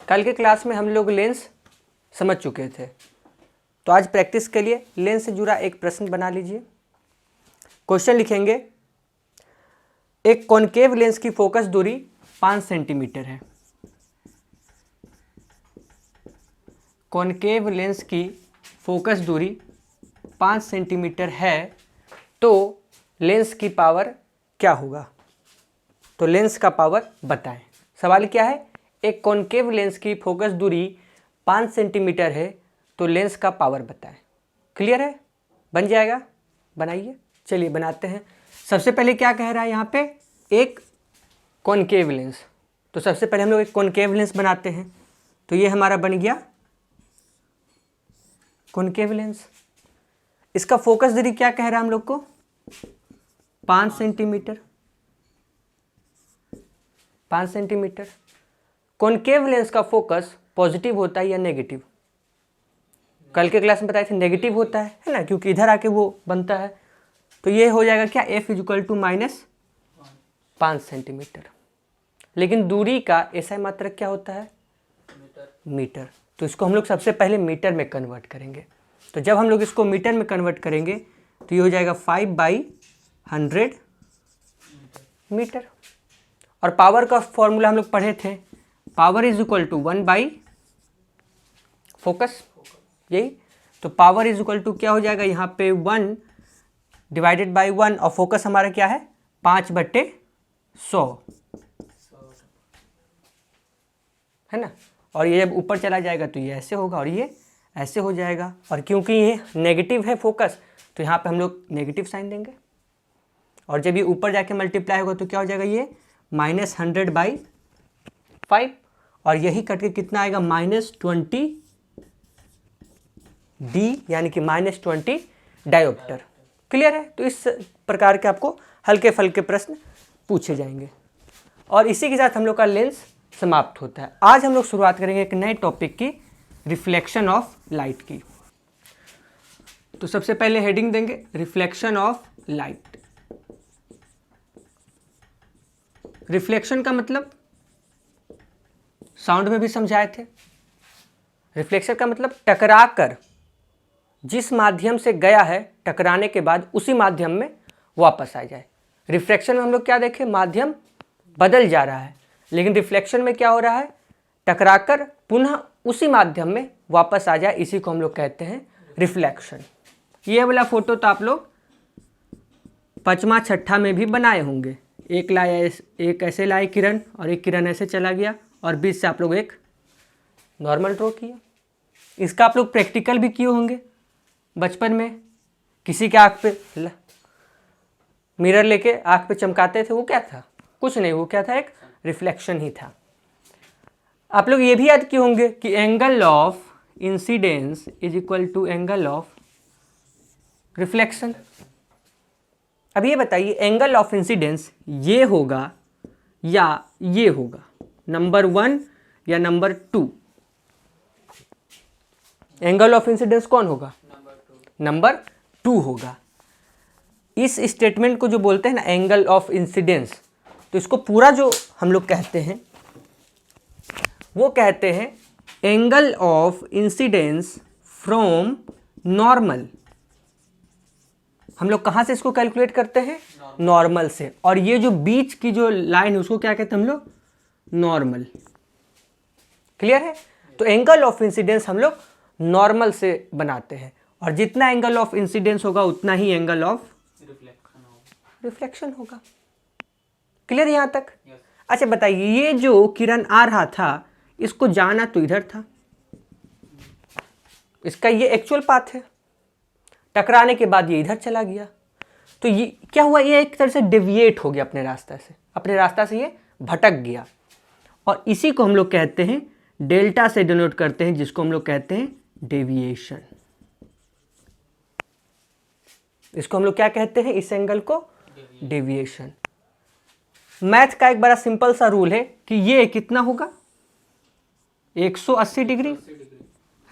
कल के क्लास में हम लोग लेंस समझ चुके थे, तो आज प्रैक्टिस के लिए लेंस से जुड़ा एक प्रश्न बना लीजिए। क्वेश्चन लिखेंगे, एक कॉनकेव लेंस की फोकस दूरी 5 सेंटीमीटर है। कॉनकेव लेंस की फोकस दूरी 5 सेंटीमीटर है, तो लेंस की पावर क्या होगा? तो लेंस का पावर बताएं। सवाल क्या है? एक कॉनकेव लेंस की फोकस दूरी 5 सेंटीमीटर है, तो लेंस का पावर बताएं। क्लियर है? बन जाएगा? बनाइए। चलिए बनाते हैं। सबसे पहले क्या कह रहा है यहाँ पे? एक कॉनकेव लेंस। तो सबसे पहले हम लोग एक कॉनकेव लेंस बनाते हैं। तो ये हमारा बन गया कॉनकेव लेंस। इसका फोकस दूरी क्या कह रहा है हम लोग को? 5 सेंटीमीटर। 5 सेंटीमीटर। कॉनकेव लेंस का फोकस पॉजिटिव होता है या नेगेटिव? कल के क्लास में बताए थे नेगेटिव होता है ना, क्योंकि इधर आके वो बनता है। तो ये हो जाएगा क्या? F = -5 centimetre. लेकिन दूरी का ऐसा मात्रक क्या होता है? मीटर। तो इसको हम लोग सबसे पहले मीटर में कन्वर्ट करेंगे। तो जब हम लोग इसको मीटर में कन्वर्ट करेंगे तो ये हो जाएगा 5/100 मीटर। और पावर का फॉर्मूला हम लोग पढ़े थे, पावर = 1 फोकस, यही। तो पावर क्या हो जाएगा यहाँ पे? 1 / 1, और फोकस हमारा क्या है? 5/100 है ना। और ये जब ऊपर चला जाएगा तो ये ऐसे होगा और ये ऐसे हो जाएगा। और क्योंकि ये नेगेटिव है फोकस, तो यहाँ पे हम लोग नेगेटिव साइन देंगे। और जब ये ऊपर जाके मल्टीप्लाई होगा तो क्या हो जाएगा? ये -100/5, और यही कट के कितना आएगा? -20 डी, यानी कि -20 डायोप्टर। क्लियर है? तो इस प्रकार के आपको हल्के फल्के प्रश्न पूछे जाएंगे। और इसी के साथ हम लोग का लेंस समाप्त होता है। आज हम लोग शुरुआत करेंगे एक नए टॉपिक की, रिफ्लेक्शन ऑफ लाइट की। तो सबसे पहले हेडिंग देंगे रिफ्लेक्शन ऑफ लाइट। रिफ्लेक्शन का मतलब साउंड में भी समझाए थे। रिफ्लेक्शन का मतलब टकरा कर जिस माध्यम से गया है, टकराने के बाद उसी माध्यम में वापस आ जाए। रिफ्लेक्शन में हम लोग क्या देखें? माध्यम बदल जा रहा है, लेकिन रिफ्लेक्शन में क्या हो रहा है? टकराकर पुनः उसी माध्यम में वापस आ जाए। इसी को हम लोग कहते हैं रिफ्लेक्शन। ये वाला फोटो तो आप लोग 5वां 6ठा में भी बनाए होंगे। एक ऐसे लाए किरण, और एक किरण ऐसे चला गया, और बीच से आप लोग एक नॉर्मल ड्रॉ किया। इसका आप लोग प्रैक्टिकल भी किए होंगे बचपन में। किसी के आँख पे मिरर लेके आँख पे चमकाते थे, वो क्या था? कुछ नहीं, वो क्या था? एक रिफ्लेक्शन ही था। आप लोग ये भी याद किए होंगे कि angle of incidence = angle of reflection. अब ये बताइए, एंगल ऑफ इंसिडेंस ये होगा या ये होगा? नंबर 1 या नंबर 2? एंगल ऑफ इंसिडेंस कौन होगा? नंबर 2 होगा। इस स्टेटमेंट को जो बोलते हैं ना एंगल ऑफ इंसिडेंस, तो इसको पूरा जो हम लोग कहते हैं वो कहते हैं angle of incidence from normal. हम लोग कहाँ से इसको कैलकुलेट करते हैं? नॉर्मल से। और ये जो बीच की जो लाइन है उसको क्या कहते हैं हम लोग? नॉर्मल। क्लियर है? तो एंगल ऑफ इंसिडेंस हम लोग नॉर्मल से बनाते हैं, और जितना एंगल ऑफ इंसिडेंस होगा उतना ही एंगल ऑफ रिफ्लेक्शन होगा। क्लियर यहां तक? अच्छा बताइए, ये जो किरण आ रहा था, इसको जाना तो इधर था, इसका ये एक्चुअल पाथ है। टकराने के बाद ये इधर चला गया, तो ये क्या हुआ? ये एक तरह से डेविएट हो गया अपने रास्ता से ये भटक गया। और इसी को हम लोग कहते हैं, डेल्टा से डिनोट करते हैं, जिसको हम लोग कहते हैं डेविएशन। इसको हम लोग क्या कहते हैं? इस एंगल को डेविएशन। मैथ का एक बड़ा सिंपल सा रूल है कि ये कितना होगा? 180 डिग्री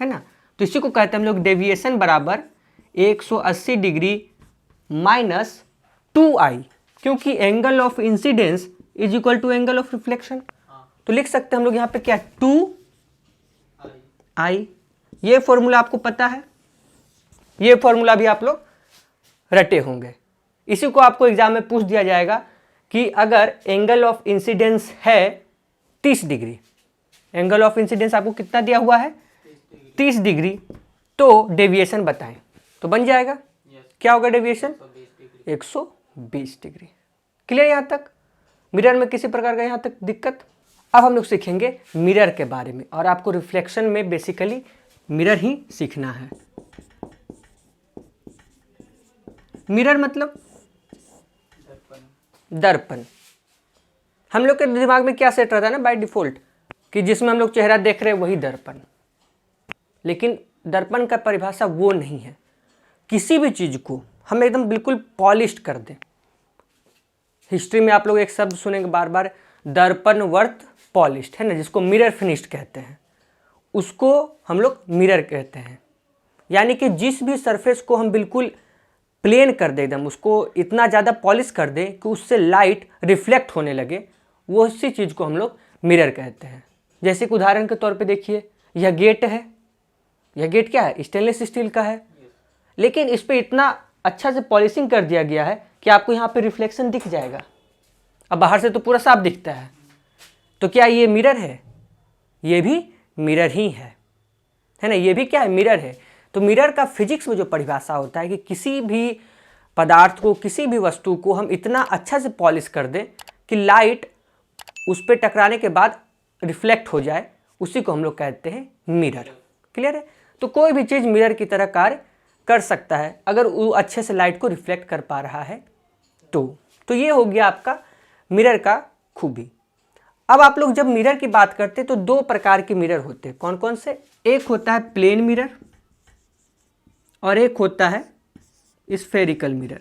है ना। तो इसी को कहते हैं हम लोग डेविएशन बराबर 180 डिग्री माइनस 2i, क्योंकि angle of incidence = angle of reflection. तो लिख सकते हैं हम लोग यहाँ पे क्या? 2 आई। ये फॉर्मूला आपको पता है, ये फॉर्मूला भी आप लोग रटे होंगे। इसी को आपको एग्जाम में पूछ दिया जाएगा कि अगर एंगल ऑफ इंसिडेंस है 30 डिग्री, एंगल ऑफ इंसिडेंस आपको कितना दिया हुआ है 30 डिग्री, तो डेविएशन बताएं। तो बन जाएगा क्या होगा डेविएशन 120 डिग्री। क्लियर यहाँ तक? मिरर में किसी प्रकार का यहाँ तक दिक्कत? अब हम लोग सीखेंगे मिरर के बारे में, और आपको रिफ्लेक्शन में बेसिकली मिरर ही सीखना है। मिरर मतलब दर्पण। हम लोग के दिमाग में क्या सेट रहता है ना बाय डिफॉल्ट, कि जिसमें हम लोग चेहरा देख रहे हैं वही दर्पण, लेकिन दर्पण का परिभाषा वो नहीं है। किसी भी चीज को हम एकदम बिल्कुल पॉलिश कर दें। हिस्ट्री में आप लोग एक शब्द सुनेंगे बार बार, दर्पण वर्थ पॉलिश्ड, है ना, जिसको मिरर फिनिश्ड कहते हैं, उसको हम लोग मिरर कहते हैं। यानी कि जिस भी सरफेस को हम बिल्कुल प्लेन कर दे, एकदम उसको इतना ज़्यादा पॉलिश कर दें कि उससे लाइट रिफ्लेक्ट होने लगे, वो उसी चीज़ को हम लोग मिरर कहते हैं। जैसे कि उदाहरण के तौर पे देखिए, यह गेट है, यह गेट क्या है, स्टेनलेस स्टील का है, लेकिन इस पर इतना अच्छा से पॉलिशिंग कर दिया गया है कि आपको यहाँ पे रिफ्लेक्शन दिख जाएगा। अब बाहर से तो पूरा साफ दिखता है, तो क्या ये मिरर है? ये भी मिरर ही है ना, ये भी क्या है, मिरर है। तो मिरर का फिजिक्स में जो परिभाषा होता है कि किसी भी पदार्थ को, किसी भी वस्तु को हम इतना अच्छा से पॉलिश कर दें कि लाइट उस पर टकराने के बाद रिफ्लेक्ट हो जाए, उसी को हम लोग कहते हैं मिरर। क्लियर है? तो कोई भी चीज़ मिरर की तरह कार्य कर सकता है अगर वो अच्छे से लाइट को रिफ्लेक्ट कर पा रहा है तो ये हो गया आपका मिरर का खूबी। अब आप लोग जब मिरर की बात करते हैं तो दो प्रकार के मिरर होते हैं। कौन कौन से? एक होता है प्लेन मिरर और एक होता है स्फेरिकल मिरर।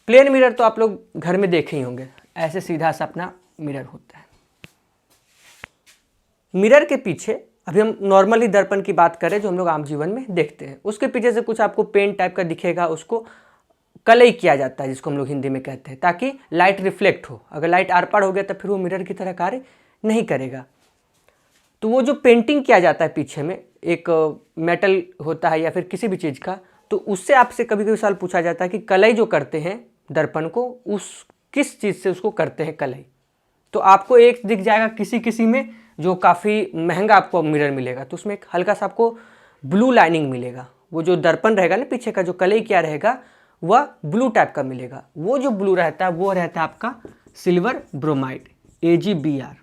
प्लेन मिरर तो आप लोग घर में देखे ही होंगे, ऐसे सीधा सा अपना मिरर होता है। मिरर के पीछे, अभी हम नॉर्मली दर्पण की बात करें जो हम लोग आम जीवन में देखते हैं, उसके पीछे से कुछ आपको पेन टाइप का दिखेगा, उसको कलई किया जाता है, जिसको हम लोग हिंदी में कहते हैं, ताकि लाइट रिफ्लेक्ट हो। अगर लाइट आर पार हो गया तो फिर वो मिरर की तरह कार्य नहीं करेगा। तो वो जो पेंटिंग किया जाता है पीछे में, एक मेटल होता है या फिर किसी भी चीज़ का, तो उससे आपसे कभी कभी सवाल पूछा जाता है कि कलई जो करते हैं दर्पण को, उस किस चीज़ से उसको करते हैं कलई। तो आपको एक दिख जाएगा किसी किसी में जो काफ़ी महंगा आपको मिरर मिलेगा, तो उसमें एक हल्का सा आपको ब्लू लाइनिंग मिलेगा। वो जो दर्पण रहेगा ना पीछे का, जो कलई क्या रहेगा, वह ब्लू टाइप का मिलेगा। वो जो ब्लू रहता है वो रहता है आपका सिल्वर ब्रोमाइड, AgBr।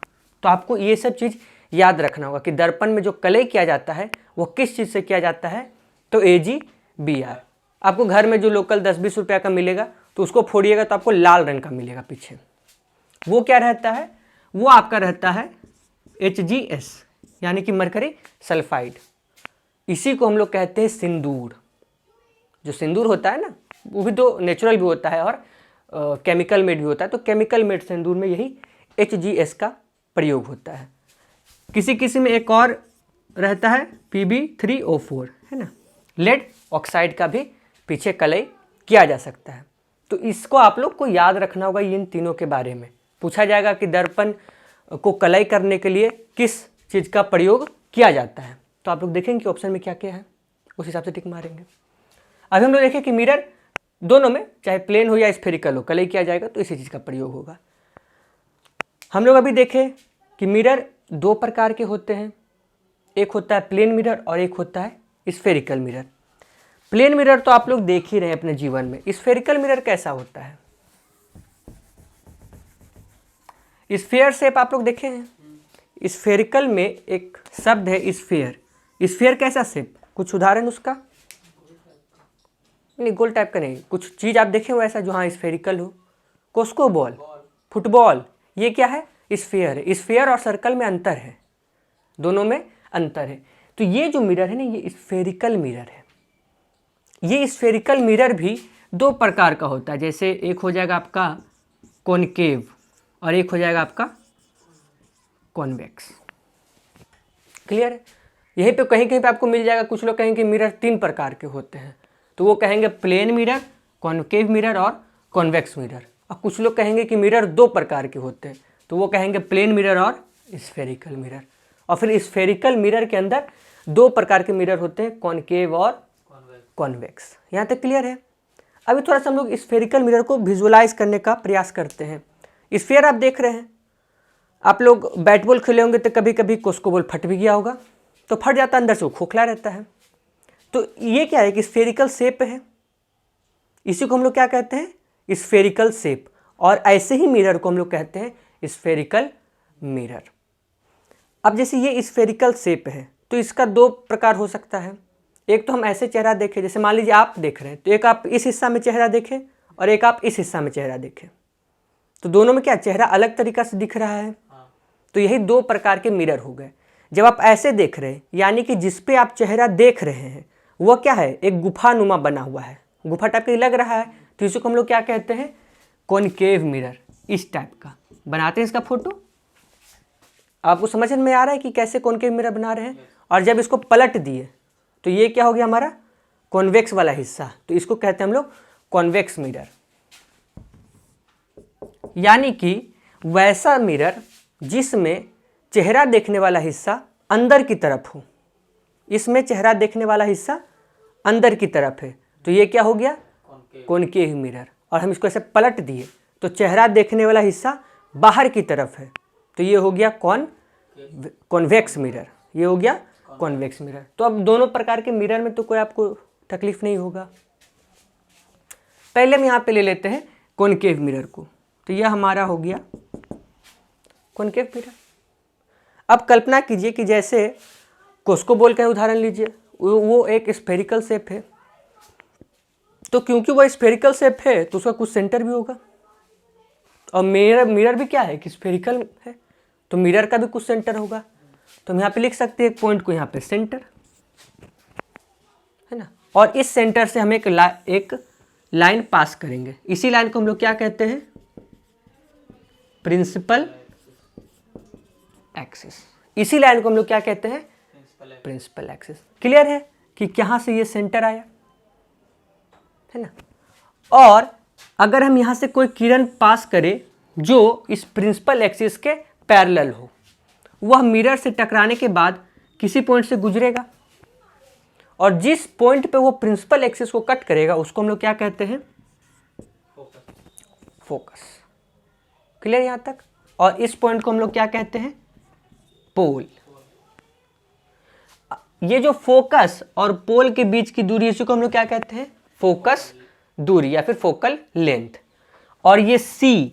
तो आपको ये सब चीज़ याद रखना होगा कि दर्पण में जो कलई किया जाता है वो किस चीज़ से किया जाता है, तो AgBr। आपको घर में जो लोकल 10-20 रुपये का मिलेगा तो उसको फोड़िएगा तो आपको लाल रंग का मिलेगा पीछे। वो क्या रहता है? वो आपका रहता है HgS, यानी कि मरकरी सल्फाइड। इसी को हम लोग कहते हैं सिंदूर। जो सिंदूर होता है ना, वो भी तो नेचुरल भी होता है और केमिकल मेड भी होता है। तो केमिकल मेड सिंदूर में यही HgS का प्रयोग होता है। किसी किसी में एक और रहता है Pb3O4, है ना, लेड ऑक्साइड का भी पीछे कलई किया जा सकता है। तो इसको आप लोग को याद रखना होगा। इन तीनों के बारे में पूछा जाएगा कि दर्पण को कलई करने के लिए किस चीज़ का प्रयोग किया जाता है, तो आप लोग देखेंगे कि ऑप्शन में क्या क्या है, उस हिसाब से टिक मारेंगे। अभी हम लोग देखें कि मिरर दोनों में, चाहे प्लेन हो या स्फेरिकल हो, कलई किया जाएगा तो इसी चीज़ का प्रयोग होगा। हम लोग अभी देखें कि मिरर दो प्रकार के होते हैं, एक होता है प्लेन मिरर और एक होता है स्फेरिकल मिरर। प्लेन मिरर तो आप लोग देख ही रहे हैं अपने जीवन में। स्फेरिकल मिरर कैसा होता है? स्फेयर शेप आप लोग देखे हैं। स्फेरिकल में एक शब्द है स्फेयर। स्फेयर कैसा शेप? कुछ उदाहरण उसका? नहीं, गोल टाइप का नहीं, कुछ चीज़ आप देखे हो ऐसा जो हाँ स्फेरिकल हो। कोस्को बॉल, फुटबॉल, ये क्या है? स्फेयर है। स्फेयर और सर्कल में अंतर है, दोनों में अंतर है। तो ये जो मिरर है ना, ये स्फेरिकल मिरर है। ये स्फेरिकल मिरर भी दो प्रकार का होता है। जैसे एक हो जाएगा आपका कॉनकेव और एक हो जाएगा आपका कॉन्वेक्स। क्लियर है? यहीं पे कहीं कहीं पे आपको मिल जाएगा। कुछ लोग कहेंगे मिरर तीन प्रकार के होते हैं, तो वो कहेंगे प्लेन मिरर, कॉनकेव मिरर और कॉन्वेक्स मिरर। और कुछ लोग कहेंगे कि मिरर दो प्रकार के होते हैं, तो वो कहेंगे प्लेन मिरर और स्फेरिकल मिरर। और फिर स्फेरिकल मिरर के अंदर दो प्रकार के मिरर होते हैं, कॉनकेव और कॉन्वेक्स। यहाँ तक क्लियर है। अभी थोड़ा सा हम लोग स्फेरिकल मिरर को विजुअलाइज करने का प्रयास करते हैं। स्फीयर आप देख रहे हैं, आप लोग बैट बॉल खेले होंगे तो कभी कभी उसको बॉल फट भी गया होगा, तो फट जाता है, अंदर से वो खोखला रहता है। तो ये क्या है कि स्फेरिकल शेप है, इसी को हम लोग क्या कहते हैं, स्फेरिकल शेप। और ऐसे ही मिरर को हम लोग कहते हैं स्फेरिकल मिरर। अब जैसे ये स्फेरिकल शेप है तो इसका दो प्रकार हो सकता है। एक तो हम ऐसे चेहरा देखें, जैसे मान लीजिए आप देख रहे हैं, तो एक आप इस हिस्सा में चेहरा देखें और एक आप इस हिस्सा में चेहरा देखें, तो दोनों में क्या चेहरा अलग तरीका से दिख रहा है। तो यही दो प्रकार के मिरर हो गए। जब आप ऐसे देख रहे हैं, यानी कि जिस पे आप चेहरा देख रहे हैं वह क्या है, एक गुफानुमा बना हुआ है, गुफा टाइप का लग रहा है, तो इसको हम लोग क्या कहते हैं, कॉनकेव मिरर। इस टाइप का बनाते हैं इसका फोटो। आपको समझ में आ रहा है कि कैसे कॉनकेव मिरर बना रहे हैं। और जब इसको पलट दिए तो ये क्या हो गया, हमारा कॉन्वेक्स वाला हिस्सा, तो इसको कहते हैं हम लोग कॉन्वेक्स मिरर। यानी कि वैसा मिरर जिसमें चेहरा देखने वाला हिस्सा अंदर की तरफ हो, इसमें चेहरा देखने वाला हिस्सा अंदर की तरफ है, तो ये क्या हो गया, कॉनकेव मिरर। और हम इसको ऐसे पलट दिए तो चेहरा देखने वाला हिस्सा बाहर की तरफ है, तो ये हो गया कॉन्वेक्स मिरर। ये हो गया कॉन्वेक्स मिरर। तो अब दोनों प्रकार के मिरर में तो कोई आपको तकलीफ नहीं होगा। पहले हम यहाँ पे ले लेते हैं कॉनकेव मिरर को, तो यह हमारा हो गया कॉनकेव मिरर। अब कल्पना कीजिए कि जैसे कोस्को बॉल का उदाहरण लीजिए, वो एक स्फेरिकल शेप है, तो क्योंकि वो स्फेरिकल शेप है तो उसका कुछ सेंटर भी होगा, और मिरर भी क्या है कि स्फेरिकल है, तो मिरर का भी कुछ सेंटर होगा। तो हम यहाँ पे लिख सकते हैं एक पॉइंट को यहाँ पे सेंटर है ना, और इस सेंटर से हम एक लाइन पास करेंगे। इसी लाइन को हम लोग क्या कहते हैं, प्रिंसिपल एक्सिस। इसी लाइन को हम लोग क्या कहते हैं, प्रिंसिपल एक्सिस। क्लियर है कि कहाँ से ये सेंटर आया है ना। और अगर हम यहाँ से कोई किरण पास करें जो इस प्रिंसिपल एक्सिस के पैरेलल हो, वह मिरर से टकराने के बाद किसी पॉइंट से गुजरेगा, और जिस पॉइंट पे वो प्रिंसिपल एक्सिस को कट करेगा उसको हम लोग क्या कहते हैं, फोकस। क्लियर यहाँ तक। और इस पॉइंट को हम लोग क्या कहते हैं, पोल। ये जो फोकस और पोल के बीच की दूरी, इसी को हम लोग क्या कहते हैं, फोकस दूरी या फिर फोकल लेंथ। और ये C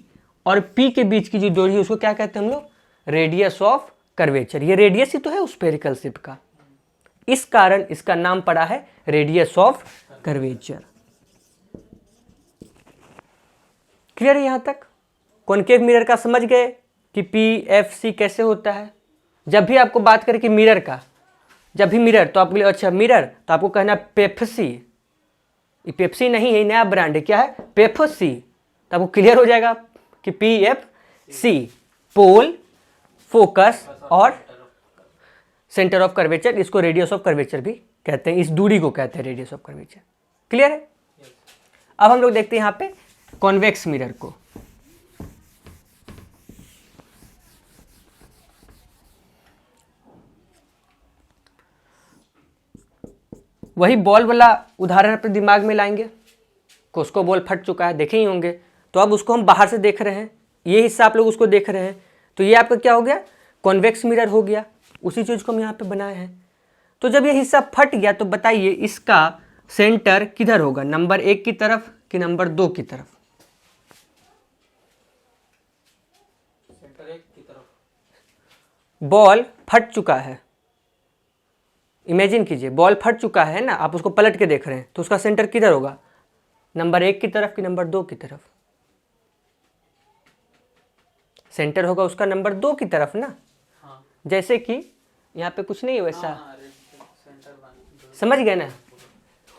और P के बीच की जो दूरी है उसको क्या कहते हैं हम लोग, रेडियस ऑफ कर्वेचर। ये रेडियस ही तो है स्फेरिकल शेप का, इस कारण इसका नाम पड़ा है रेडियस ऑफ कर्वेचर। क्लियर है यहाँ तक। कॉनकेव मिरर का समझ गए कि PFC कैसे होता है। जब भी आपको बात करें कि मिरर का, जब भी मिरर, तो आपको अच्छा मिरर, तो आपको कहना पेप्सी। पेप्सी नहीं है, नया ब्रांड है, क्या है, पेप्सी। तो आपको क्लियर हो जाएगा कि PFC, पोल, फोकस और सेंटर ऑफ कर्वेचर। इसको रेडियस ऑफ कर्वेचर भी कहते हैं, इस दूरी को कहते हैं रेडियस ऑफ कर्वेचर। क्लियर है। अब हम लोग देखते हैं यहाँ पे कॉन्वेक्स मिरर को। वही बॉल वाला उदाहरण अपने दिमाग में लाएंगे। कोस्को बॉल फट चुका है, देखे ही होंगे, तो अब उसको हम बाहर से देख रहे हैं, ये हिस्सा आप लोग उसको देख रहे हैं, तो ये आपका क्या हो गया, कॉन्वेक्स मिरर हो गया। उसी चीज़ को हम यहाँ पे बनाए हैं। तो जब ये हिस्सा फट गया तो बताइए इसका सेंटर किधर होगा, नंबर 1 की तरफ कि नंबर 2 की तरफ? सेंटर 1 की तरफ। बॉल फट चुका है, इमेजिन कीजिए बॉल फट चुका है ना, आप उसको पलट के देख रहे हैं, तो उसका सेंटर किधर होगा, नंबर 1 की तरफ कि नंबर 2 की तरफ? सेंटर होगा उसका नंबर 2 की तरफ ना। हाँ। जैसे कि यहाँ पे कुछ नहीं है वैसा, सेंटर समझ गए ना,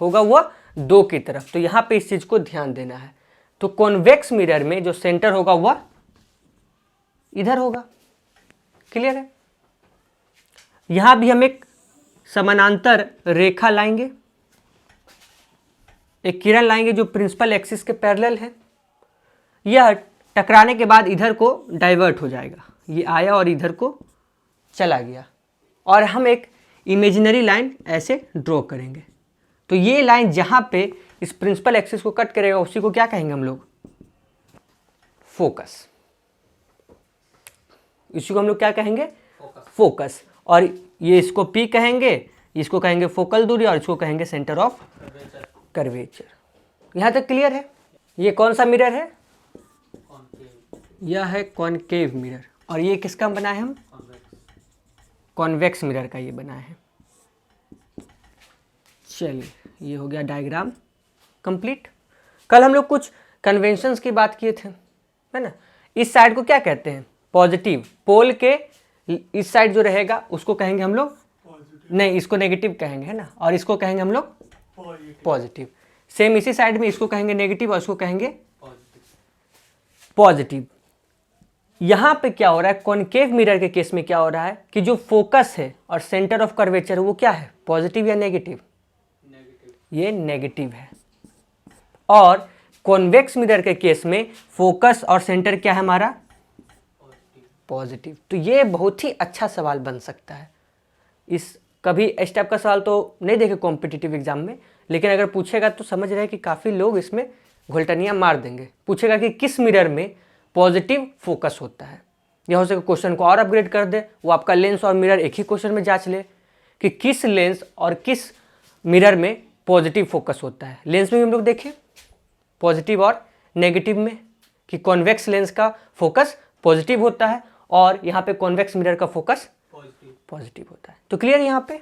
होगा वो 2 की तरफ। तो यहाँ पे इस चीज को ध्यान देना है। तो कॉन्वेक्स मिरर में जो सेंटर होगा वह इधर होगा। क्लियर है। यहां भी हम एक समानांतर रेखा लाएंगे, एक किरण लाएंगे जो प्रिंसिपल एक्सिस के पैरेलल है। यह टकराने के बाद इधर को डाइवर्ट हो जाएगा, ये आया और इधर को चला गया, और हम एक इमेजिनरी लाइन ऐसे ड्रॉ करेंगे। तो ये लाइन जहाँ पे इस प्रिंसिपल एक्सिस को कट करेगा उसी को क्या कहेंगे हम लोग? फोकस। इसी को हम लोग क्या कहेंगे? फोकस। और ये इसको P कहेंगे, इसको कहेंगे फोकल दूरी और इसको कहेंगे सेंटर ऑफ कर्वेचर। यहाँ तक क्लियर है? ये कौन सा मिरर है? यह है कॉनकेव मिरर। और ये किसका बना है? हम कॉन्वेक्स मिरर का ये बना है। चलिए, ये हो गया डायग्राम कंप्लीट। कल हम लोग कुछ कन्वेंशंस की बात किए थे, है ना। इस साइड को क्या कहते हैं? पॉजिटिव। पोल के इस साइड जो रहेगा उसको कहेंगे हम लोग, नहीं इसको नेगेटिव कहेंगे, है ना। और इसको कहेंगे हम लोग पॉजिटिव। सेम इसी साइड में इसको कहेंगे नेगेटिव और इसको कहेंगे पॉजिटिव। यहाँ पे क्या हो रहा है? कॉनकेव मिरर के केस में क्या हो रहा है कि जो फोकस है और सेंटर ऑफ कर्वेचर वो क्या है? पॉजिटिव या नेगेटिव? ये नेगेटिव है। और कॉन्वेक्स मिरर के केस में फोकस और सेंटर क्या है हमारा? पॉजिटिव। तो ये बहुत ही अच्छा सवाल बन सकता है। इस कभी इस टाइप का सवाल तो नहीं देखे कॉम्पिटिटिव एग्जाम में, लेकिन अगर पूछेगा तो समझ रहे हैं कि काफ़ी लोग इसमें घोलटनियाँ मार देंगे। पूछेगा कि किस मिरर में पॉजिटिव फोकस होता है। यह हो सके क्वेश्चन को और अपग्रेड कर दे, वो आपका लेंस और मिरर एक ही क्वेश्चन में जांच ले कि किस लेंस और किस मिरर में पॉजिटिव फोकस होता है। लेंस में भी हम लोग देखें पॉजिटिव और नेगेटिव में कि कॉन्वेक्स लेंस का फोकस पॉजिटिव होता है और यहाँ पे कॉन्वेक्स मिरर का फोकस पॉजिटिव होता है। तो क्लियर? यहाँ पे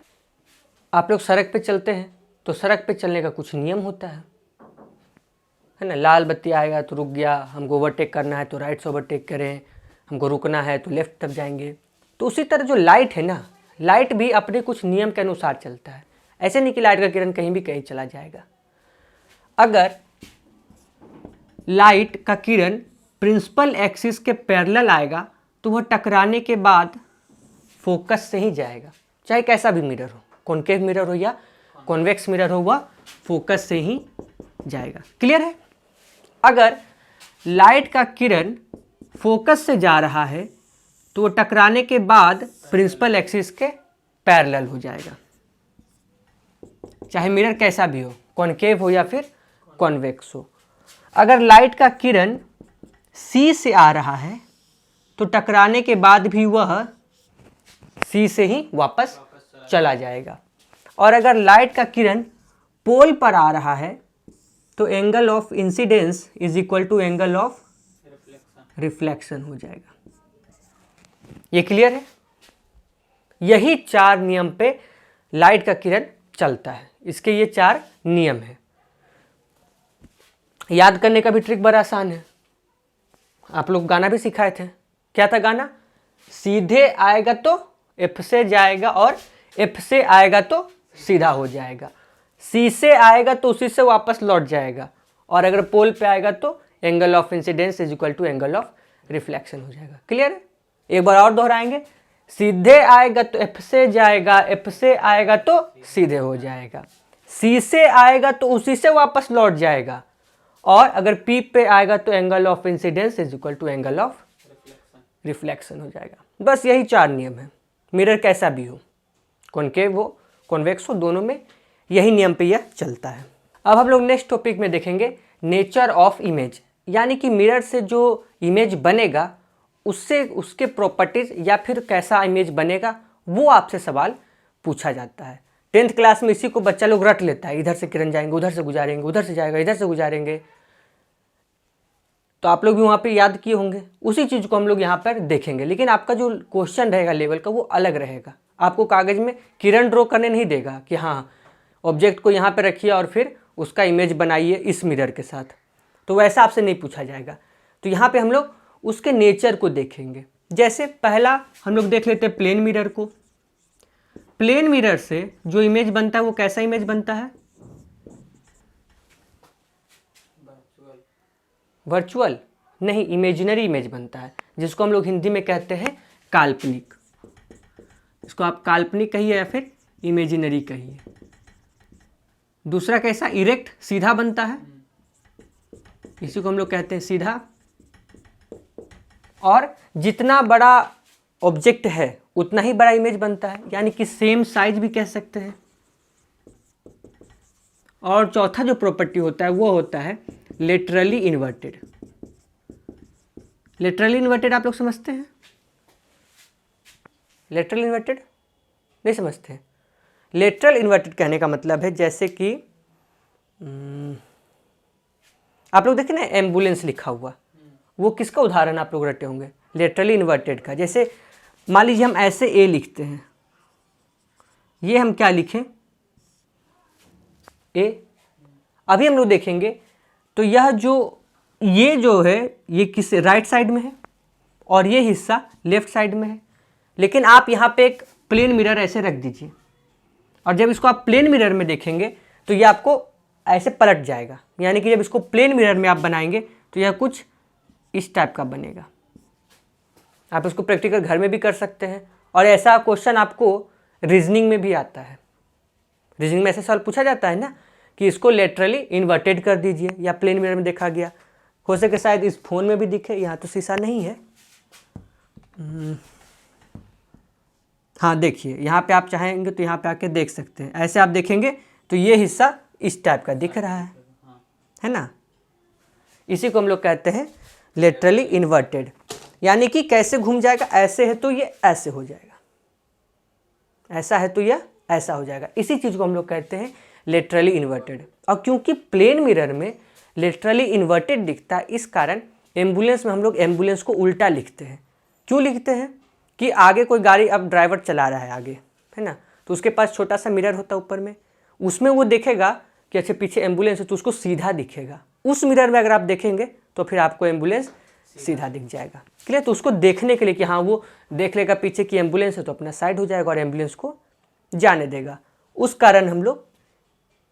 आप लोग सड़क पे चलते हैं तो सड़क पे चलने का कुछ नियम होता है ना। लाल बत्ती आएगा तो रुक गया, हमको ओवरटेक करना है तो राइट से ओवरटेक करें, हमको रुकना है तो लेफ्ट तक जाएंगे। तो उसी तरह जो लाइट है ना, लाइट भी अपने कुछ नियम के अनुसार चलता है। ऐसे नहीं कि लाइट का किरण कहीं भी कहीं चला जाएगा। अगर लाइट का किरण प्रिंसिपल एक्सिस के पैरेलल आएगा तो वह टकराने के बाद फोकस से ही जाएगा, चाहे कैसा भी मिरर हो, कॉनकेव मिरर हो या कॉन्वेक्स मिरर हो, वह फोकस से ही जाएगा। क्लियर है? अगर लाइट का किरण फोकस से जा रहा है तो वो टकराने के बाद प्रिंसिपल एक्सिस के पैरेलल हो जाएगा, चाहे मिरर कैसा भी हो, कॉनकेव हो या फिर कॉन्वेक्स हो। अगर लाइट का किरण सी से आ रहा है तो टकराने के बाद भी वह सी से ही वापस चला जाएगा। और अगर लाइट का किरण पोल पर आ रहा है तो angle of incidence is equal to angle of reflection हो जाएगा। ये क्लियर है? यही 4 नियम पे लाइट का किरण चलता है। इसके ये 4 नियम है। याद करने का भी ट्रिक बड़ा आसान है। आप लोग गाना भी सिखाए थे, क्या था गाना? सीधे आएगा तो एफ से जाएगा और एफ से आएगा तो सीधा हो जाएगा, सी से आएगा तो उसी से वापस लौट जाएगा, और अगर पोल पे आएगा तो angle of incidence is equal to angle of reflection हो जाएगा। क्लियर है? एक बार और दोहराएंगे। सीधे आएगा तो एफ से जाएगा, एफ से आएगा तो सीधे हो जाएगा, सी से आएगा तो उसी से वापस लौट जाएगा, और अगर पी पे आएगा तो angle of incidence is equal to angle of reflection हो जाएगा। बस यही 4 नियम है। मिरर कैसा भी हो, कॉनकेव हो कॉन्वेक्स हो, दोनों में यही नियम पे यह चलता है। अब हम लोग नेक्स्ट टॉपिक में देखेंगे नेचर ऑफ इमेज, यानी कि मिरर से जो इमेज बनेगा उससे उसके प्रॉपर्टीज या फिर कैसा इमेज बनेगा वो आपसे सवाल पूछा जाता है। 10th क्लास में इसी को बच्चा लोग रट लेता है, इधर से किरण जाएंगे उधर से गुजारेंगे, उधर से जाएगा इधर से गुजारेंगे। तो आप लोग भी वहाँ पे याद किए होंगे, उसी चीज़ को हम लोग यहाँ पर देखेंगे। लेकिन आपका जो क्वेश्चन रहेगा लेवल का वो अलग रहेगा। आपको कागज़ में किरण ड्रॉ करने नहीं देगा कि हाँ ऑब्जेक्ट को यहाँ पे रखिए और फिर उसका इमेज बनाइए इस मिरर के साथ, तो वैसा आपसे नहीं पूछा जाएगा। तो यहाँ पे हम लोग उसके नेचर को देखेंगे। जैसे पहला हम लोग देख लेते हैं प्लेन मिरर को। प्लेन मिरर से जो इमेज बनता है वो कैसा इमेज बनता है? वर्चुअल नहीं, इमेजिनरी इमेज बनता है, जिसको हम लोग हिंदी में कहते हैं काल्पनिक। इसको आप काल्पनिक कहिए या फिर इमेजिनरी कहिए। दूसरा कैसा? इरेक्ट, सीधा बनता है, इसी को हम लोग कहते हैं सीधा। और जितना बड़ा ऑब्जेक्ट है उतना ही बड़ा इमेज बनता है, यानी कि सेम साइज भी कह सकते हैं। और चौथा जो प्रॉपर्टी होता है वो होता है लेटरली इन्वर्टेड। लेटरली इन्वर्टेड आप लोग समझते हैं? लेटरल इन्वर्टेड नहीं समझते हैं? लेटरल इन्वर्टेड कहने का मतलब है जैसे कि आप लोग देखें ना एम्बुलेंस लिखा हुआ, वो किसका उदाहरण आप लोग रटे होंगे? लेटरली इन्वर्टेड का। जैसे मान लीजिए हम ऐसे ए लिखते हैं, ये हम क्या लिखें? ए। अभी हम लोग देखेंगे तो ये जो है ये किस राइट साइड में है और ये हिस्सा लेफ्ट साइड में है। लेकिन आप यहाँ पे एक प्लेन मिरर ऐसे रख दीजिए और जब इसको आप प्लेन मिरर में देखेंगे तो ये आपको ऐसे पलट जाएगा, यानी कि जब इसको प्लेन मिरर में आप बनाएंगे तो यह कुछ इस टाइप का बनेगा। आप इसको प्रैक्टिकल घर में भी कर सकते हैं और ऐसा क्वेश्चन आपको रीजनिंग में भी आता है। रीजनिंग में ऐसे सवाल पूछा जाता है ना कि इसको लेटरली इन्वर्टेड कर दीजिए या प्लेन मिरर में देखा गया। हो सके शायद इस फोन में भी दिखे, यहाँ तो शीशा नहीं है। हाँ देखिए, यहाँ पे आप चाहेंगे तो यहाँ पे आके देख सकते हैं। ऐसे आप देखेंगे तो ये हिस्सा इस टाइप का दिख रहा है ना? इसी को हम लोग कहते हैं लेटरली इन्वर्टेड, यानी कि कैसे घूम जाएगा? ऐसे है तो ये ऐसे हो जाएगा, ऐसा है तो यह ऐसा हो जाएगा। इसी चीज़ को हम लोग कहते हैं लेटरली इन्वर्टेड। और क्योंकि प्लेन मिरर में लेटरली इन्वर्टेड दिखता है, इस कारण एम्बुलेंस में हम लोग एम्बुलेंस को उल्टा लिखते हैं। क्यों लिखते हैं? कि आगे कोई गाड़ी, अब ड्राइवर चला रहा है आगे, है ना, तो उसके पास छोटा सा मिरर होता है ऊपर में, उसमें वो देखेगा कि अच्छा पीछे एम्बुलेंस है तो उसको सीधा दिखेगा। उस मिरर में अगर आप देखेंगे तो फिर आपको एम्बुलेंस सीधा दिख जाएगा। क्लियर? तो उसको देखने के लिए कि हाँ वो देख लेगा पीछे की एम्बुलेंस है तो अपना साइड हो जाएगा और एम्बुलेंस को जाने देगा। उस कारण हम लोग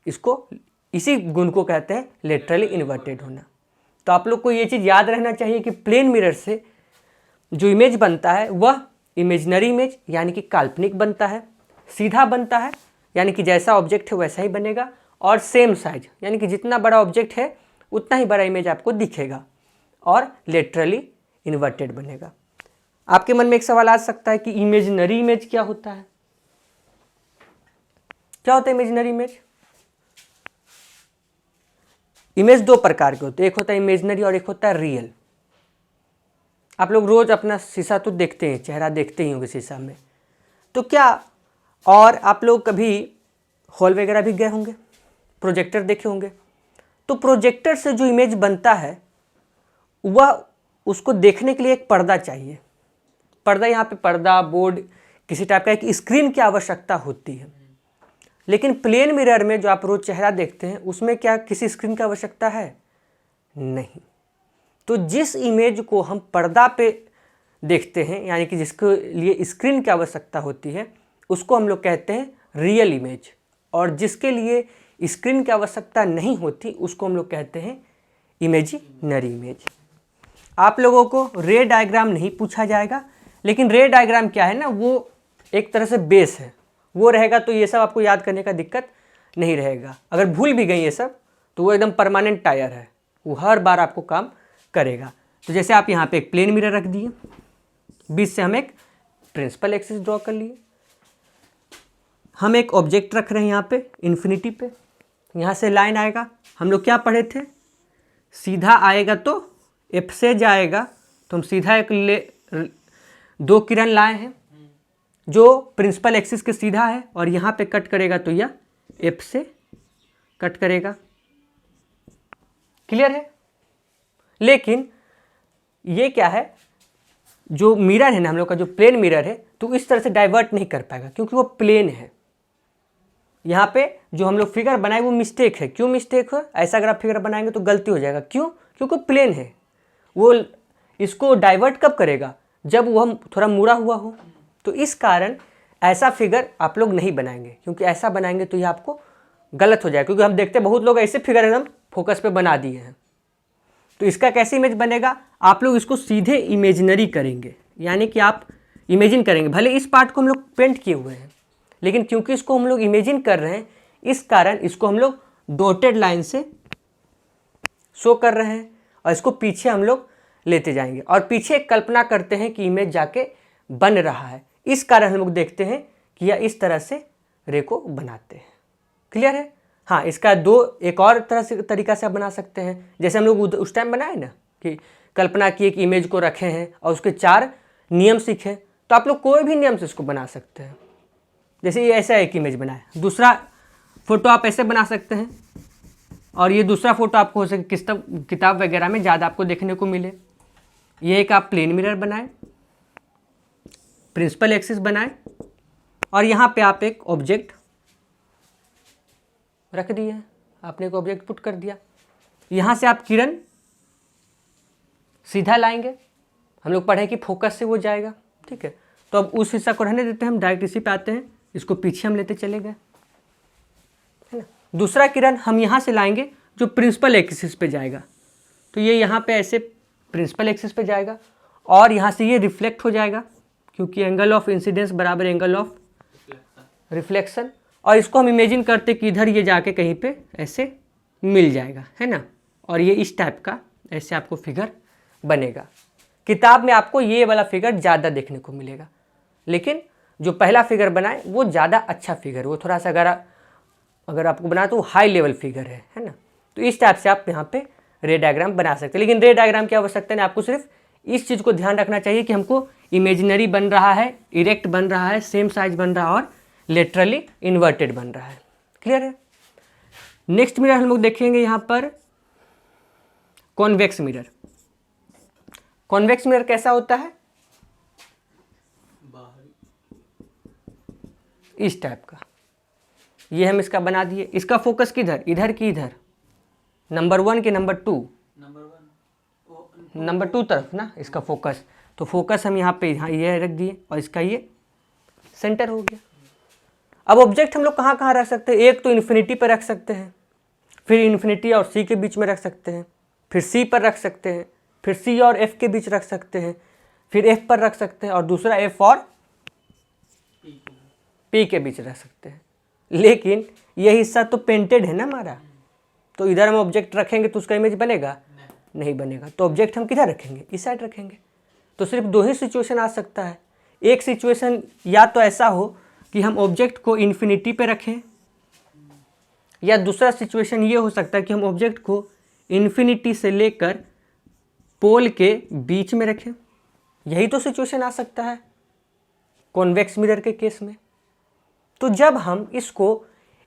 इसको, इसी गुण को कहते हैं लेटरली इन्वर्टेड होना। तो आप लोग को ये चीज़ याद रहना चाहिए कि प्लेन मिरर से जो इमेज बनता है वह इमेजिनरी इमेज यानी कि काल्पनिक बनता है, सीधा बनता है यानी कि जैसा ऑब्जेक्ट है वैसा ही बनेगा, और सेम साइज यानी कि जितना बड़ा ऑब्जेक्ट है उतना ही बड़ा इमेज आपको दिखेगा, और लेटरली इन्वर्टेड बनेगा। आपके मन में एक सवाल आ सकता है कि इमेजिनरी इमेज क्या होता है? क्या होता है इमेजिनरी इमेज? इमेज दो प्रकार के होते हैं, एक होता है इमेजिनरी और एक होता है रियल। आप लोग रोज अपना शीशा तो देखते हैं, चेहरा देखते ही होंगे शीशा में, तो क्या और आप लोग कभी हॉल वगैरह भी गए होंगे, प्रोजेक्टर देखे होंगे, तो प्रोजेक्टर से जो इमेज बनता है वह, उसको देखने के लिए एक पर्दा चाहिए। पर्दा, यहाँ पे पर्दा, बोर्ड, किसी टाइप का एक स्क्रीन की आवश्यकता होती है। लेकिन प्लेन मिरर में जो आप रोज चेहरा देखते हैं उसमें क्या किसी स्क्रीन की आवश्यकता है? नहीं। तो जिस इमेज को हम पर्दा पे देखते हैं यानी कि जिसके लिए स्क्रीन की आवश्यकता होती है उसको हम लोग कहते हैं रियल इमेज, और जिसके लिए स्क्रीन की आवश्यकता नहीं होती उसको हम लोग कहते हैं इमेजिनरी इमेज। आप लोगों को रे डायग्राम नहीं पूछा जाएगा, लेकिन रे डायग्राम क्या है ना, वो एक तरह से बेस है, वो रहेगा तो ये सब आपको याद करने का दिक्कत नहीं रहेगा। अगर भूल भी गई ये सब तो वो एकदम परमानेंट टायर है, वो हर बार आपको काम करेगा। तो जैसे आप यहाँ पे एक प्लेन मिरर रख दिए, बीच से हम एक प्रिंसिपल एक्सिस ड्रॉ कर लिए, हम एक ऑब्जेक्ट रख रहे हैं यहाँ पे इन्फिनिटी पे, यहाँ से लाइन आएगा, हम लोग क्या पढ़े थे, सीधा आएगा तो एफ से जाएगा, तो हम सीधा एक दो किरण लाए हैं जो प्रिंसिपल एक्सिस के सीधा है, और यहाँ पे कट करेगा तो यह एफ से कट करेगा। क्लियर है? लेकिन ये क्या है, जो मिरर है ना हम लोग का, जो प्लेन मिरर है, तो इस तरह से डाइवर्ट नहीं कर पाएगा क्योंकि वो प्लेन है। यहाँ पे जो हम लोग फिगर बनाए वो मिस्टेक है। क्यों मिस्टेक हो? ऐसा अगर आप फिगर बनाएंगे तो गलती हो जाएगा। क्यों? क्योंकि प्लेन है। वो इसको डाइवर्ट कब करेगा? जब वो हम थोड़ा मुड़ा हुआ हो। तो इस कारण ऐसा फिगर आप लोग नहीं बनाएंगे, क्योंकि ऐसा बनाएंगे तो ये आपको गलत हो जाएगा। क्योंकि हम देखते हैं बहुत लोग ऐसे फिगर एकदम फोकस पे बना दिए हैं। तो इसका कैसे इमेज बनेगा? आप लोग इसको सीधे इमेजिनरी करेंगे, यानी कि आप इमेजिन करेंगे। भले इस पार्ट को हम लोग पेंट किए हुए हैं, लेकिन क्योंकि इसको हम लोग इमेजिन कर रहे हैं, इस कारण इसको हम लोग डॉटेड लाइन से शो कर रहे हैं, और इसको पीछे हम लोग लेते जाएंगे, और पीछे कल्पना करते हैं कि इमेज जाके बन रहा है। इस कारण हम लोग देखते हैं कि यह इस तरह से रे को बनाते हैं। क्लियर है? हाँ, इसका एक और तरीका से आप बना सकते हैं। जैसे हम लोग उस टाइम बनाए ना कि कल्पना की एक इमेज को रखे हैं और उसके 4 नियम सीखे, तो आप लोग कोई भी नियम से उसको बना सकते हैं। जैसे ये ऐसा एक इमेज बनाए, दूसरा फोटो आप ऐसे बना सकते हैं, और ये दूसरा फोटो आपको हो सके किताब वगैरह में ज़्यादा आपको देखने को मिले। ये एक आप प्लेन मिरर बनाए, प्रिंसिपल एक्सिस बनाए, और यहाँ पे आप एक ऑब्जेक्ट रख दिए, आपने एक ऑब्जेक्ट पुट कर दिया। यहाँ से आप किरण सीधा लाएंगे, हम लोग पढ़े कि फोकस से वो जाएगा। ठीक है, तो अब उस हिस्सा को रहने देते हैं, हम डायरेक्ट इसी पे आते हैं। इसको पीछे हम लेते चले गए, है ना। दूसरा किरण हम यहाँ से लाएंगे जो प्रिंसिपल एक्सिस पे जाएगा, तो ये यहाँ पे ऐसे प्रिंसिपल एक्सिस पे जाएगा, और यहाँ से ये रिफ्लेक्ट हो जाएगा, क्योंकि एंगल ऑफ इंसिडेंस बराबर एंगल ऑफ रिफ्लेक्शन। और इसको हम इमेजिन करते कि इधर ये जाके कहीं पे ऐसे मिल जाएगा, है ना। और ये इस टाइप का ऐसे आपको फिगर बनेगा। किताब में आपको ये वाला फिगर ज़्यादा देखने को मिलेगा, लेकिन जो पहला फिगर बनाए वो ज़्यादा अच्छा फिगर, वो थोड़ा सा अगर आपको बना तो हाई लेवल फिगर है ना। तो इस टाइप से आप यहाँ पे रे डायग्राम बना सकते हैं। लेकिन रे डायग्राम की आवश्यकता नहीं, आपको सिर्फ इस चीज़ को ध्यान रखना चाहिए कि हमको इमेजिनरी बन रहा है, इरेक्ट बन रहा है, सेम साइज बन रहा है, और लेटरली इन्वर्टेड बन रहा है। क्लियर है? नेक्स्ट मिरर हम लोग देखेंगे यहाँ पर कॉन्वेक्स मिरर। कॉन्वेक्स मिरर कैसा होता है? इस टाइप का। ये हम इसका बना दिए। इसका फोकस किधर? इधर की इधर, नंबर 1 के नंबर 2, नंबर 2 तरफ ना इसका फोकस। तो फोकस हम यहाँ पे ये रख दिए, और इसका ये सेंटर हो गया। अब ऑब्जेक्ट हम लोग कहाँ कहाँ रख सकते हैं? एक तो इन्फिनिटी पर रख सकते हैं, फिर इन्फिनिटी और सी के बीच में रख सकते हैं, फिर सी पर रख सकते हैं, फिर सी और एफ के बीच रख सकते हैं, फिर एफ पर रख सकते हैं, और दूसरा एफ और पी के बीच रख सकते हैं। लेकिन ये हिस्सा तो पेंटेड है ना हमारा, तो इधर हम ऑब्जेक्ट रखेंगे तो उसका इमेज बनेगा? नहीं बनेगा। तो ऑब्जेक्ट हम किधर रखेंगे? इस साइड रखेंगे। तो सिर्फ 2 ही सिचुएशन आ सकता है। एक सिचुएशन या तो ऐसा हो कि हम ऑब्जेक्ट को इन्फिनिटी पे रखें, या दूसरा सिचुएशन ये हो सकता है कि हम ऑब्जेक्ट को इन्फिनिटी से लेकर पोल के बीच में रखें। यही तो सिचुएशन आ सकता है कॉन्वेक्स मिरर के केस में। तो जब हम इसको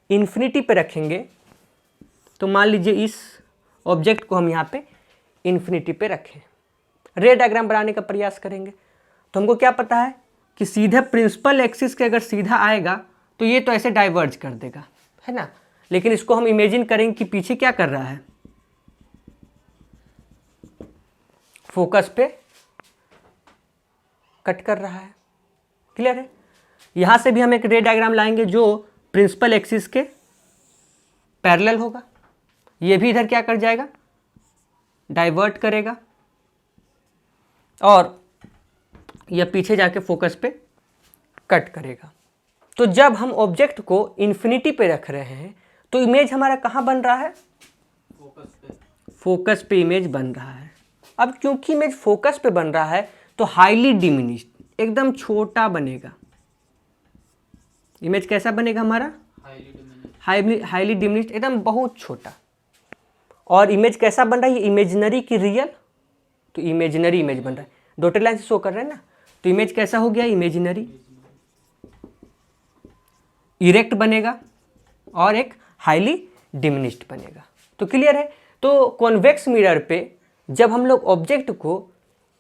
इन्फिनिटी पे रखेंगे, तो मान लीजिए इस ऑब्जेक्ट को हम यहाँ पे इन्फिनिटी पे रखें, रे डायग्राम बनाने का प्रयास करेंगे, तो हमको क्या पता है कि सीधे प्रिंसिपल एक्सिस के अगर सीधा आएगा तो ये तो ऐसे डाइवर्ज कर देगा, है ना। लेकिन इसको हम इमेजिन करेंगे कि पीछे क्या कर रहा है, फोकस पे कट कर रहा है। क्लियर है? यहाँ से भी हम एक रे डायग्राम लाएंगे जो प्रिंसिपल एक्सिस के पैरेलल होगा। ये भी इधर क्या कर जाएगा? डाइवर्ट करेगा, और यह पीछे जाके फोकस पे कट करेगा। तो जब हम ऑब्जेक्ट को इन्फिनिटी पे रख रहे हैं तो इमेज हमारा कहाँ बन रहा है? फोकस पे इमेज बन रहा है। अब क्योंकि इमेज फोकस पे बन रहा है तो हाईली डिमिनिश्ड, एकदम छोटा बनेगा। इमेज कैसा बनेगा हमारा? हाईली डिमिनिश्ड, एकदम बहुत छोटा। और इमेज कैसा बन रहा है? ये इमेजिनरी की रियल, तो इमेजिनरी इमेज बन रहा है। डॉटेड लाइन से शो कर रहे हैं ना, तो इमेज कैसा हो गया? इमेजिनरी। इरेक्ट बनेगा और एक हाईली डिमिनिश्ड बनेगा। तो क्लियर है? तो कॉन्वेक्स मिरर पे जब हम लोग ऑब्जेक्ट को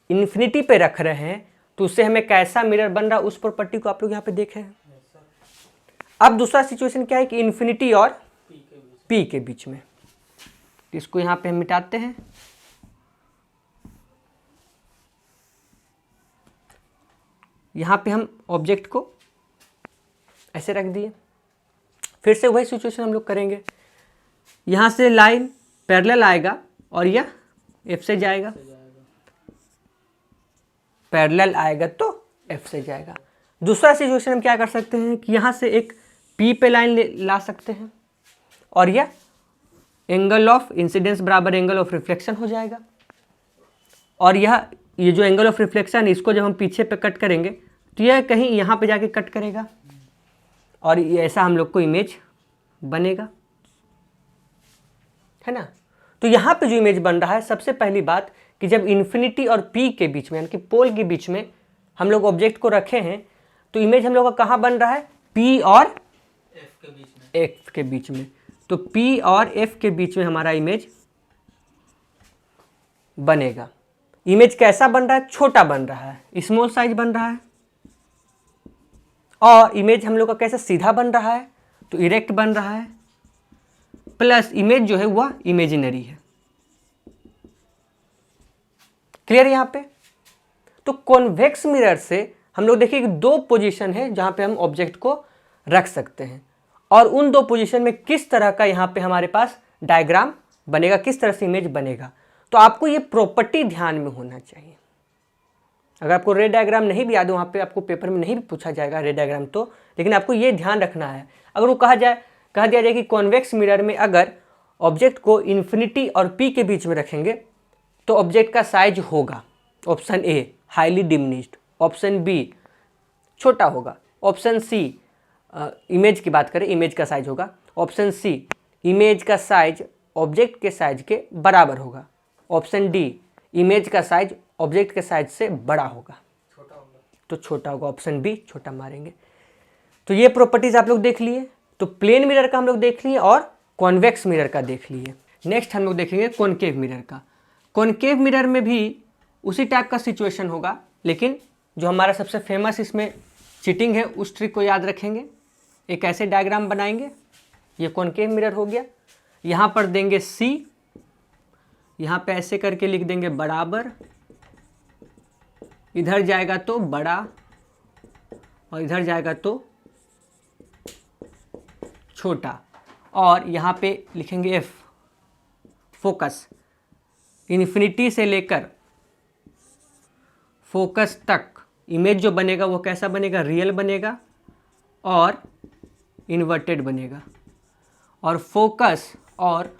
इन्फिनिटी पे रख रहे हैं तो उससे हमें कैसा मिरर बन रहा है, उस प्रॉपर्टी को आप लोग यहाँ पे देखे हैं। अब दूसरा सिचुएशन क्या है कि इन्फिनिटी और पी के बीच में, इसको यहाँ पे हम मिटाते हैं। यहाँ पे हम ऑब्जेक्ट को ऐसे रख दिए। फिर से वही सिचुएशन हम लोग करेंगे। यहाँ से लाइन पैरेलल आएगा और यह एफ से जाएगा, पैरेलल आएगा तो एफ से जाएगा। दूसरा सिचुएशन हम क्या कर सकते हैं कि यहाँ से एक पी पे लाइन ला सकते हैं, और यह एंगल ऑफ इंसिडेंस बराबर एंगल ऑफ रिफ्लेक्शन हो जाएगा। और ये जो एंगल ऑफ रिफ्लेक्शन है, इसको जब हम पीछे पे कट करेंगे तो यह कहीं यहाँ पे जाके कट करेगा और ये ऐसा हम लोग को इमेज बनेगा, है ना। तो यहाँ पे जो इमेज बन रहा है, सबसे पहली बात कि जब इन्फिनिटी और पी के बीच में यानी कि पोल के बीच में हम लोग ऑब्जेक्ट को रखे हैं तो इमेज हम लोग का कहाँ बन रहा है, पी और एफ के बीच में। एफ के बीच में। तो पी और एफ के बीच में हमारा इमेज बनेगा। इमेज कैसा बन रहा है, छोटा बन रहा है, स्मॉल साइज बन रहा है। और इमेज हम लोग का कैसा, सीधा बन रहा है, तो इरेक्ट बन रहा है। प्लस इमेज जो है वह इमेजिनरी है। क्लियर यहां पे। तो कॉन्वेक्स मिरर से हम लोग देखिए कि दो पोजीशन है जहां पे हम ऑब्जेक्ट को रख सकते हैं और उन दो पोजीशन में किस तरह का यहां पे हमारे पास डायग्राम बनेगा, किस तरह से इमेज बनेगा। तो आपको ये प्रॉपर्टी ध्यान में होना चाहिए। अगर आपको रे डायग्राम नहीं भी याद हो, वहाँ पे आपको पेपर में नहीं भी पूछा जाएगा रे डायग्राम तो, लेकिन आपको ये ध्यान रखना है। अगर वो कहा दिया जाए कि कॉन्वेक्स मिरर में अगर ऑब्जेक्ट को इन्फिनिटी और पी के बीच में रखेंगे तो ऑब्जेक्ट का साइज होगा, option A highly diminished, option B छोटा होगा, ऑप्शन सी इमेज की बात करें इमेज का साइज होगा, ऑप्शन सी इमेज का साइज ऑब्जेक्ट के साइज के बराबर होगा, ऑप्शन डी इमेज का साइज ऑब्जेक्ट के साइज से बड़ा होगा, छोटा होगा तो छोटा होगा, ऑप्शन बी छोटा मारेंगे। तो ये प्रॉपर्टीज आप लोग देख लिए। तो प्लेन मिरर का हम लोग देख लिए और कॉन्वेक्स मिरर का देख लिए। नेक्स्ट हम लोग देखेंगे कॉनकेव मिरर का। कॉनकेव मिरर में भी उसी टाइप का सिचुएशन होगा, लेकिन जो हमारा सबसे फेमस इसमें चीटिंग है उस ट्रिक को याद रखेंगे। एक ऐसे डायग्राम बनाएंगे, ये कॉनकेव मिरर हो गया, यहाँ पर देंगे C, यहाँ पे ऐसे करके लिख देंगे बराबर, इधर जाएगा तो बड़ा और इधर जाएगा तो छोटा, और यहाँ पे लिखेंगे F, फोकस, इन्फिनिटी से लेकर फोकस तक इमेज जो बनेगा वो कैसा बनेगा, रियल बनेगा और इन्वर्टेड बनेगा। और फोकस और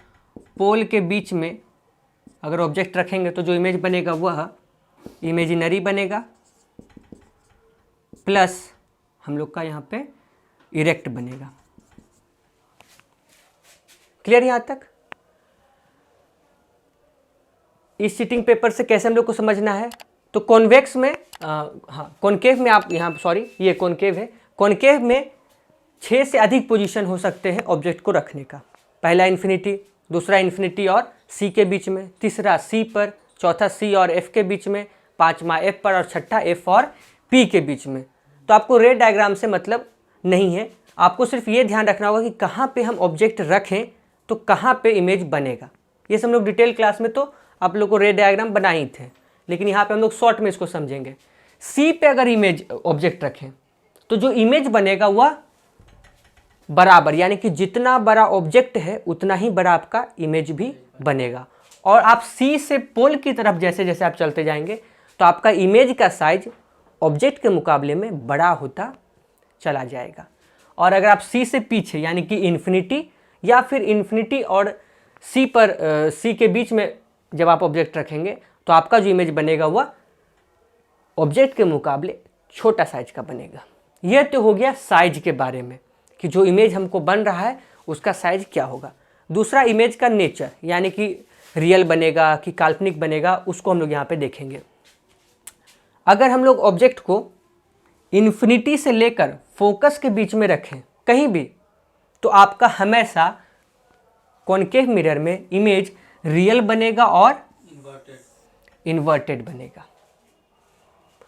पोल के बीच में अगर ऑब्जेक्ट रखेंगे तो जो इमेज बनेगा वह इमेजिनरी बनेगा, प्लस हम लोग का यहाँ पे इरेक्ट बनेगा। क्लियर यहाँ तक। इस चीटिंग पेपर से कैसे हम लोग को समझना है, तो कॉन्वेक्स में कॉनकेव में आप यहाँ सॉरी ये कॉनकेव है, कॉनकेव में 6 से अधिक पोजीशन हो सकते हैं ऑब्जेक्ट को रखने का। पहला इन्फिनिटी, दूसरा इन्फिनिटी और सी के बीच में, तीसरा सी पर, चौथा सी और एफ के बीच में, पांचवा एफ पर और छठा एफ और पी के बीच में। तो आपको रे डायग्राम से मतलब नहीं है, आपको सिर्फ ये ध्यान रखना होगा कि कहाँ पे हम ऑब्जेक्ट रखें तो कहाँ पे इमेज बनेगा। ये सब हम लोग डिटेल क्लास में तो आप लोग को रे डायग्राम बना ही थे, लेकिन यहाँ पे हम लोग शॉर्ट में इसको समझेंगे। सी पे अगर इमेज ऑब्जेक्ट रखें तो जो इमेज बनेगा वह बराबर, यानी कि जितना बड़ा ऑब्जेक्ट है उतना ही बड़ा आपका इमेज भी बनेगा। और आप सी से पोल की तरफ जैसे जैसे आप चलते जाएंगे तो आपका इमेज का साइज ऑब्जेक्ट के मुकाबले में बड़ा होता चला जाएगा। और अगर आप सी से पीछे यानी कि इन्फिनिटी या फिर इन्फिनिटी और सी पर सी के बीच में जब आप ऑब्जेक्ट रखेंगे तो आपका जो इमेज बनेगा वह ऑब्जेक्ट के मुकाबले छोटा साइज का बनेगा। यह तो हो गया साइज के बारे में कि जो इमेज हमको बन रहा है उसका साइज क्या होगा। दूसरा इमेज का नेचर, यानी कि रियल बनेगा कि काल्पनिक बनेगा, उसको हम लोग यहाँ पे देखेंगे। अगर हम लोग ऑब्जेक्ट को इन्फिनिटी से लेकर फोकस के बीच में रखें कहीं भी, तो आपका हमेशा कॉनकेव मिरर में इमेज रियल बनेगा और इन्वर्टेड बनेगा।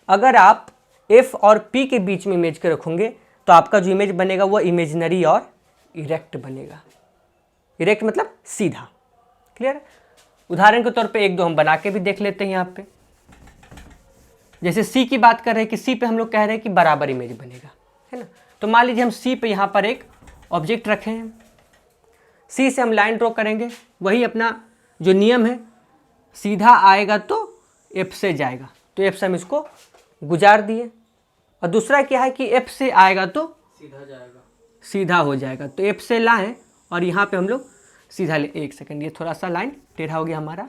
अगर आप F और P के बीच में इमेज के रखोगे तो आपका जो इमेज बनेगा वो इमेजिनरी और इरेक्ट बनेगा। इरेक्ट मतलब सीधा। क्लियर। उदाहरण के तौर पे एक दो हम बना के भी देख लेते हैं। यहाँ पे जैसे C की बात कर रहे हैं कि C पे हम लोग कह रहे हैं कि बराबर इमेज बनेगा, है ना। तो मान लीजिए हम C पे यहाँ पर एक ऑब्जेक्ट रखे हैं, C से हम लाइन ड्रॉ करेंगे, वही अपना जो नियम है, सीधा आएगा तो F से जाएगा, तो F से हम इसको गुजार दिए। और दूसरा क्या है कि F से आएगा तो सीधा जाएगा, सीधा हो जाएगा, तो F से लाएं और यहाँ पे हम लोग सीधा ले। एक सेकंड, ये थोड़ा सा लाइन टेढ़ा हो गया हमारा।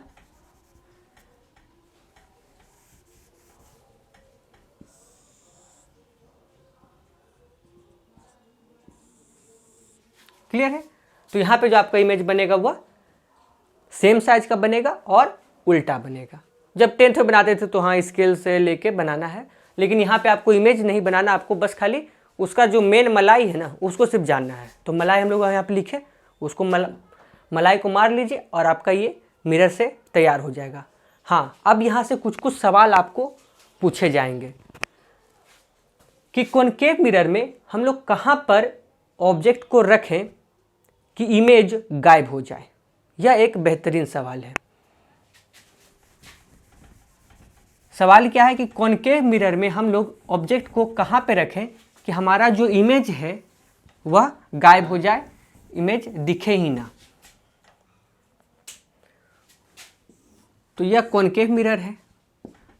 क्लियर है। तो यहाँ पे जो आपका इमेज बनेगा वह सेम साइज का बनेगा और उल्टा बनेगा। जब 10th में बनाते थे तो हाँ स्केल से लेके बनाना है, लेकिन यहाँ पे आपको इमेज नहीं बनाना, आपको बस खाली उसका जो मेन मलाई है ना उसको सिर्फ जानना है। तो मलाई हम लोग यहाँ पे लिखे, उसको मलाई को मार लीजिए और आपका ये मिरर से तैयार हो जाएगा। हाँ, अब यहाँ से कुछ कुछ सवाल आपको पूछे जाएंगे कि कॉनकेव मिरर में हम लोग कहाँ पर ऑब्जेक्ट को रखें कि इमेज गायब हो जाए। यह एक बेहतरीन सवाल है। सवाल क्या है कि कॉनकेव मिरर में हम लोग ऑब्जेक्ट को कहाँ पे रखें कि हमारा जो इमेज है वह गायब हो जाए, इमेज दिखे ही ना। तो यह कॉनकेव मिरर है।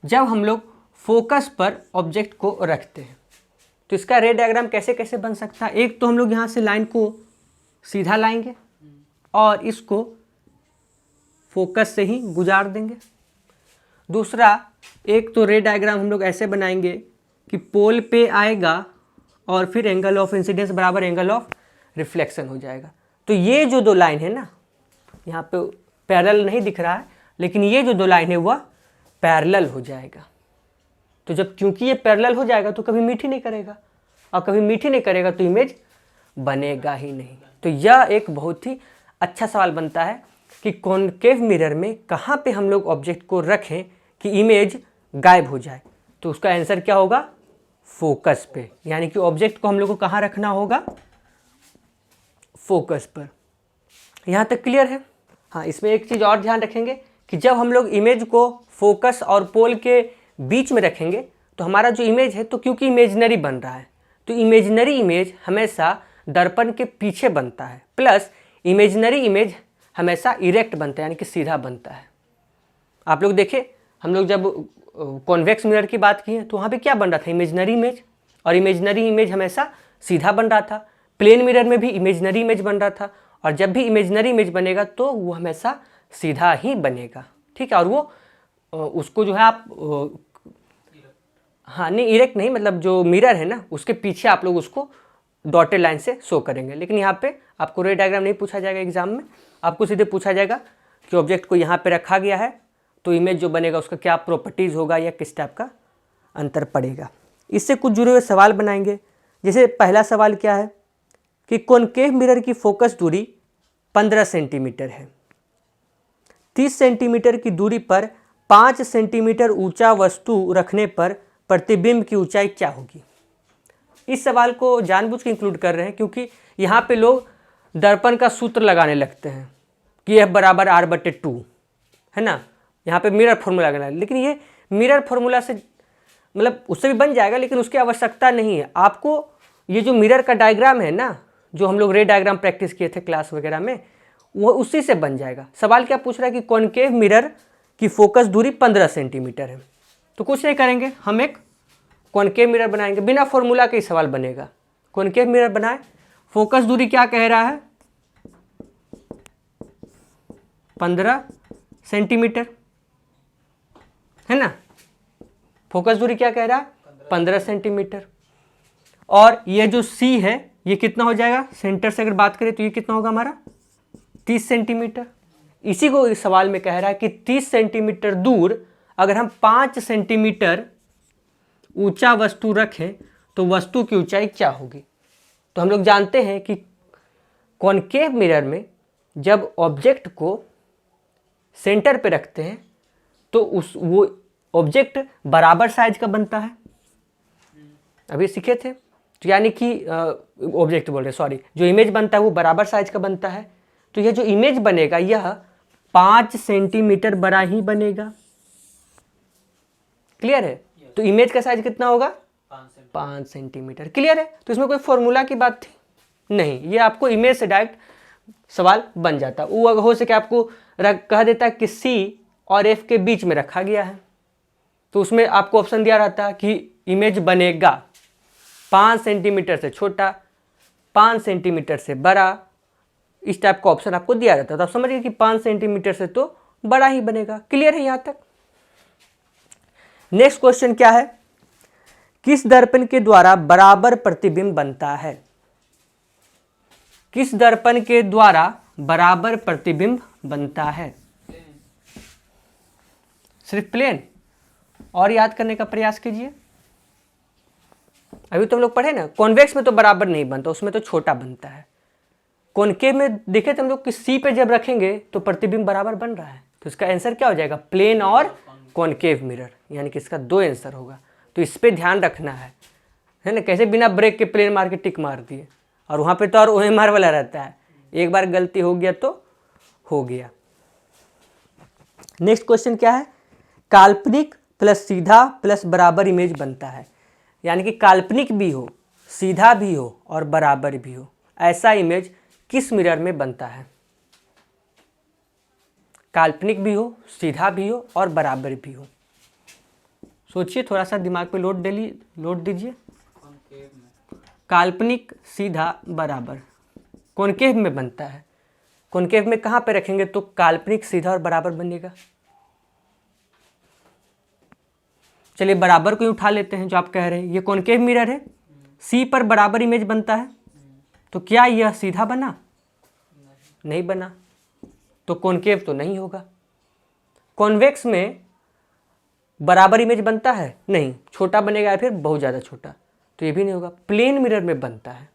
जब हम लोग फोकस पर ऑब्जेक्ट को रखते हैं तो इसका रे डायग्राम कैसे कैसे बन सकता है। एक तो हम लोग यहाँ से लाइन को सीधा लाएंगे और इसको फोकस से ही गुजार देंगे। दूसरा, एक तो रे डायग्राम हम लोग ऐसे बनाएंगे कि पोल पे आएगा और फिर एंगल ऑफ इंसिडेंस बराबर एंगल ऑफ रिफ्लेक्शन हो जाएगा। तो ये जो दो लाइन है ना, यहाँ पे पैरेलल नहीं दिख रहा है, लेकिन ये जो दो लाइन है वह पैरेलल हो जाएगा। तो जब क्योंकि ये पैरेलल हो जाएगा तो कभी मीट ही नहीं करेगा, और कभी मीट ही नहीं करेगा तो इमेज बनेगा ही नहीं। तो यह एक बहुत ही अच्छा सवाल बनता है कि कॉनकेव मिरर में कहाँ पे हम लोग ऑब्जेक्ट को रखें कि इमेज गायब हो जाए। तो उसका आंसर क्या होगा, फोकस पे। यानी कि ऑब्जेक्ट को हम लोग को कहाँ रखना होगा, फोकस पर। यहाँ तक क्लियर है। हाँ, इसमें एक चीज़ और ध्यान रखेंगे कि जब हम लोग इमेज को फोकस और पोल के बीच में रखेंगे तो हमारा जो इमेज है, तो क्योंकि इमेजिनरी बन रहा है तो इमेजिनरी इमेज हमेशा दर्पण के पीछे बनता है, प्लस इमेजिनरी इमेज हमेशा इरेक्ट बनता है, यानी कि सीधा बनता है। आप लोग देखें, हम लोग जब कॉन्वेक्स मिरर की बात की है तो वहाँ पे क्या बन रहा था, इमेजिनरी इमेज, और इमेजिनरी इमेज हमेशा सीधा बन रहा था। प्लेन मिरर में भी इमेजिनरी इमेज बन रहा था, और जब भी इमेजिनरी इमेज बनेगा तो वो हमेशा सीधा ही बनेगा। ठीक है, और वो उसको जो है आप हाँ नहीं, इरेक्ट नहीं, मतलब जो मिरर है ना उसके पीछे आप लोग उसको डॉटेड लाइन से शो करेंगे। लेकिन यहाँ पे आपको रे डायग्राम नहीं पूछा जाएगा एग्जाम में, आपको सीधे पूछा जाएगा कि ऑब्जेक्ट को यहाँ पे रखा गया है तो इमेज जो बनेगा उसका क्या प्रॉपर्टीज़ होगा या किस टाइप का अंतर पड़ेगा। इससे कुछ जुड़े हुए सवाल बनाएंगे। जैसे पहला सवाल क्या है कि कॉनकेव मिरर की फोकस दूरी 15 सेंटीमीटर है। 30 सेंटीमीटर की दूरी पर 5 सेंटीमीटर ऊंचा वस्तु रखने पर प्रतिबिंब की ऊंचाई क्या होगी। इस सवाल को जानबूझ के इंक्लूड कर रहे हैं क्योंकि यहाँ पे लोग दर्पण का सूत्र लगाने लगते हैं कि F बराबर R/2 है ना। यहाँ पे मिरर फॉर्मूला लगाना है, लेकिन ये मिरर फॉर्मूला से मतलब उससे भी बन जाएगा, लेकिन उसकी आवश्यकता नहीं है। आपको ये जो मिरर का डायग्राम है ना, जो हम लोग रे डायग्राम प्रैक्टिस किए थे क्लास वगैरह में, वो उसी से बन जाएगा। सवाल क्या पूछ रहा है कि कॉनकेव मिरर की फोकस दूरी 15 सेंटीमीटर है। तो कुछ नहीं करेंगे, हम एक कॉनकेव मिरर बनाएंगे, बिना फॉर्मूला के ही सवाल बनेगा। कॉनकेव मिरर बनाए, फोकस दूरी क्या कह रहा है, 15 सेंटीमीटर है ना। फोकस दूरी क्या कह रहा है, 15 सेंटीमीटर। और ये जो C है ये कितना हो जाएगा, सेंटर से अगर बात करें तो ये कितना होगा हमारा 30 सेंटीमीटर। इसी को इस सवाल में कह रहा है कि 30 सेंटीमीटर दूर अगर हम 5 सेंटीमीटर ऊंचा वस्तु रखें तो वस्तु की ऊंचाई क्या होगी। तो हम लोग जानते हैं कि कॉनकेव मिरर में जब ऑब्जेक्ट को सेंटर पे रखते हैं तो वो ऑब्जेक्ट बराबर साइज का बनता है, अभी सीखे थे। तो यानी कि ऑब्जेक्ट बोल रहे, सॉरी, जो इमेज बनता है वो बराबर साइज का बनता है। तो यह जो इमेज बनेगा यह 5 सेंटीमीटर बड़ा ही बनेगा। क्लियर है। तो इमेज का साइज कितना होगा, 5 सेंटीमीटर। क्लियर है। तो इसमें कोई फॉर्मूला की बात थी नहीं, ये आपको इमेज से डायरेक्ट सवाल बन जाता। वो हो सके आपको कह देता है कि C और F के बीच में रखा गया है, तो उसमें आपको ऑप्शन दिया रहता है कि इमेज बनेगा 5 सेंटीमीटर से छोटा, 5 सेंटीमीटर से बड़ा, इस टाइप का ऑप्शन आपको दिया जाता है। तो आप समझिए कि 5 सेंटीमीटर से तो बड़ा ही बनेगा। क्लियर है यहाँ तक। नेक्स्ट क्वेश्चन क्या है, किस दर्पण के द्वारा बराबर प्रतिबिंब बनता है। किस दर्पण के द्वारा बराबर प्रतिबिंब बनता है? सिर्फ प्लेन। और याद करने का प्रयास कीजिए। अभी तो हम लोग पढ़े ना, कॉन्वेक्स में तो बराबर नहीं बनता, उसमें तो छोटा बनता है। कॉनकेव में देखे तो हम लोग कि सी पे जब रखेंगे तो प्रतिबिंब बराबर बन रहा है, तो इसका आंसर क्या हो जाएगा? प्लेन और कॉनकेव मिरर, यानी कि इसका 2 आंसर होगा। तो इस पे ध्यान रखना है ना। कैसे बिना ब्रेक के प्लेन मार के टिक मार दिए, और वहाँ पे तो और OMR वाला रहता है, एक बार गलती हो गया तो हो गया। नेक्स्ट क्वेश्चन क्या है? काल्पनिक प्लस सीधा प्लस बराबर इमेज बनता है, यानी कि काल्पनिक भी हो, सीधा भी हो और बराबर भी हो, ऐसा इमेज किस मिरर में बनता है? काल्पनिक भी हो, सीधा भी हो और बराबर भी हो। सोचिए, थोड़ा सा दिमाग पे लोड दीजिए। कॉनकेव में। काल्पनिक, सीधा, बराबर कॉनकेव में बनता है। कॉनकेव में कहाँ पे रखेंगे तो काल्पनिक, सीधा और बराबर बनेगा? चलिए बराबर को ही उठा लेते हैं, जो आप कह रहे हैं। ये कॉनकेव मिरर है, सी पर बराबर इमेज बनता है, तो क्या यह सीधा बना? नहीं बना, तो कॉनकेव तो नहीं होगा। कॉन्वेक्स में बराबर इमेज बनता है? नहीं, छोटा बनेगा या फिर बहुत ज़्यादा छोटा, तो ये भी नहीं होगा। प्लेन मिरर में बनता है।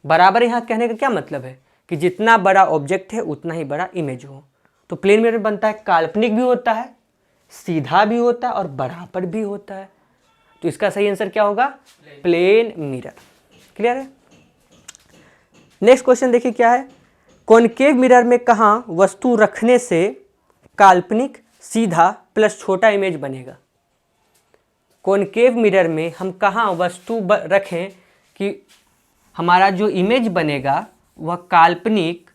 बराबर यहाँ कहने का क्या मतलब है कि जितना बड़ा ऑब्जेक्ट है उतना ही बड़ा इमेज हो। तो प्लेन मिरर बनता है, काल्पनिक भी होता है, सीधा भी होता है और बराबर भी होता है। तो इसका सही आंसर क्या होगा? Plane mirror. क्लियर है? नेक्स्ट क्वेश्चन देखिए क्या है। कॉनकेव मिरर में कहाँ वस्तु रखने से काल्पनिक, सीधा प्लस छोटा इमेज बनेगा? कॉनकेव मिरर में हम कहाँ वस्तु रखें कि हमारा जो इमेज बनेगा वह काल्पनिक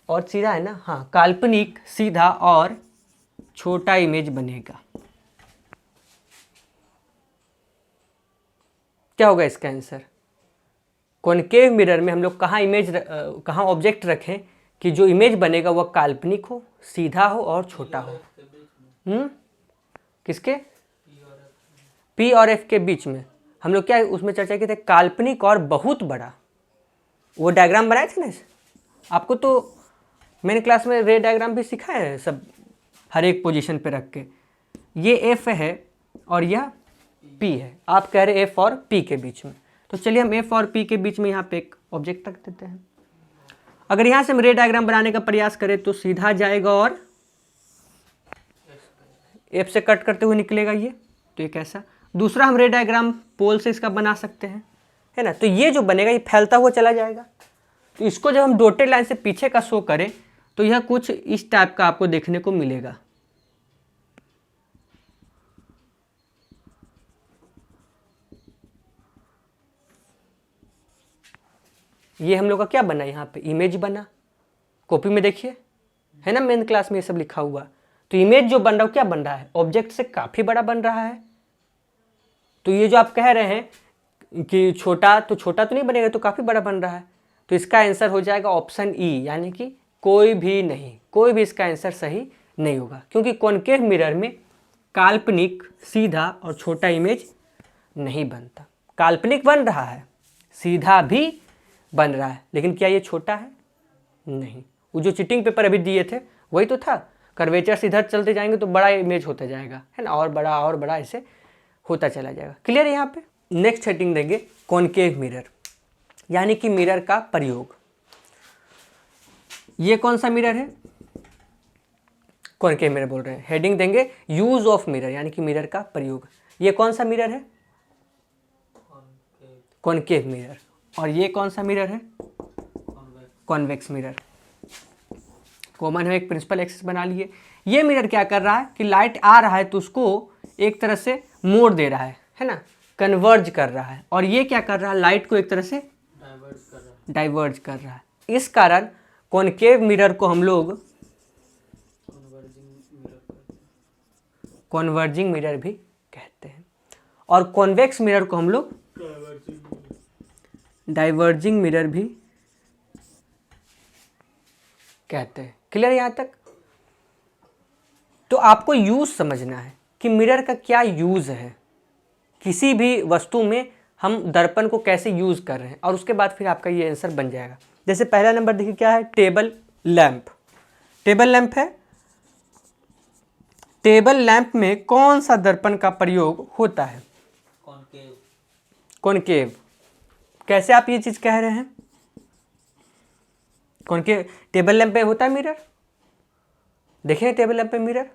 और सीधा है ना? हाँ, काल्पनिक, सीधा और छोटा इमेज बनेगा। क्या होगा इसका आंसर? कॉनकेव मिरर में हम लोग कहाँ ऑब्जेक्ट रखें कि जो इमेज बनेगा वह काल्पनिक हो, सीधा हो और छोटा हो? किसके? P और F के बीच में। हम लोग क्या उसमें चर्चा की थे? काल्पनिक और बहुत बड़ा। वो डायग्राम बनाए थे ना आपको, तो मैंने क्लास में रे डायग्राम भी सिखाया है सब, हर एक पोजीशन पे रख के। ये F है और यह P है। आप कह रहे F और P के बीच में, तो चलिए हम F और P के बीच में यहाँ पे एक ऑब्जेक्ट रख देते हैं। अगर यहाँ से हम रे डायग्राम बनाने का प्रयास करें तो सीधा जाएगा और F से कट करते हुए निकलेगा ये, तो ये कैसा? दूसरा हम रे डायग्राम पोल से इसका बना सकते हैं, है ना? तो ये जो बनेगा ये फैलता हुआ चला जाएगा। तो इसको जब हम डॉटेड लाइन से पीछे का शो करें तो यह कुछ इस टाइप का आपको देखने को मिलेगा। ये हम लोग का क्या बना? यहाँ पे इमेज बना। कॉपी में देखिए, है ना, मेन क्लास में ये सब लिखा हुआ। तो इमेज जो बन रहा है क्या बन रहा है? ऑब्जेक्ट से काफ़ी बड़ा बन रहा है। तो ये जो आप कह रहे हैं कि छोटा, तो छोटा तो नहीं बनेगा, तो काफ़ी बड़ा बन रहा है। तो इसका आंसर हो जाएगा ऑप्शन ई, यानी कि कोई भी नहीं। कोई भी इसका आंसर सही नहीं होगा, क्योंकि कॉनकेव मिरर में काल्पनिक, सीधा और छोटा इमेज नहीं बनता। काल्पनिक बन रहा है, सीधा भी बन रहा है, लेकिन क्या ये छोटा है? नहीं। वो जो चिटिंग पेपर अभी दिए थे वही तो था। कर्वेचर से इधर चलते जाएंगे तो बड़ा इमेज होता जाएगा, है ना, और बड़ा ऐसे होता चला जाएगा। क्लियर है? यहाँ पे नेक्स्ट हेडिंग देंगे कॉनकेव मिरर, यानी कि मिरर का प्रयोग। ये कौन सा मिरर है? कॉनकेव मिरर बोल रहे हैं। हेडिंग देंगे यूज ऑफ मिरर, यानी कि मिरर का प्रयोग। ये कौन सा मिरर है? Concave mirror. और ये कौन सा मिरर है? Convex mirror. कॉमन है, एक प्रिंसिपल एक्सिस बना लिए। ये मिरर क्या कर रहा है कि लाइट आ रहा है तो उसको एक तरह से मोड़ दे रहा है ना, कन्वर्ज कर रहा है। और ये क्या कर रहा है? लाइट को एक तरह से डाइवर्ज कर रहा है। इस कारण कॉनकेव मिरर को हम लोग कन्वर्जिंग मिरर भी कहते हैं, और कॉन्वेक्स मिरर को हम लोग डाइवर्जिंग मिरर भी कहते हैं। क्लियर यहाँ तक? तो आपको यूज समझना है कि मिरर का क्या यूज है। किसी भी वस्तु में हम दर्पण को कैसे यूज़ कर रहे हैं, और उसके बाद फिर आपका ये आंसर बन जाएगा। जैसे पहला नंबर देखिए क्या है, टेबल लैंप। टेबल लैंप है, टेबल लैंप में कौन सा दर्पण का प्रयोग होता है? कॉनकेव। कॉनकेव। कैसे आप ये चीज़ कह रहे हैं? कॉनकेव टेबल लैंप पे होता है मिरर, देखें टेबल लैंप पे मिरर।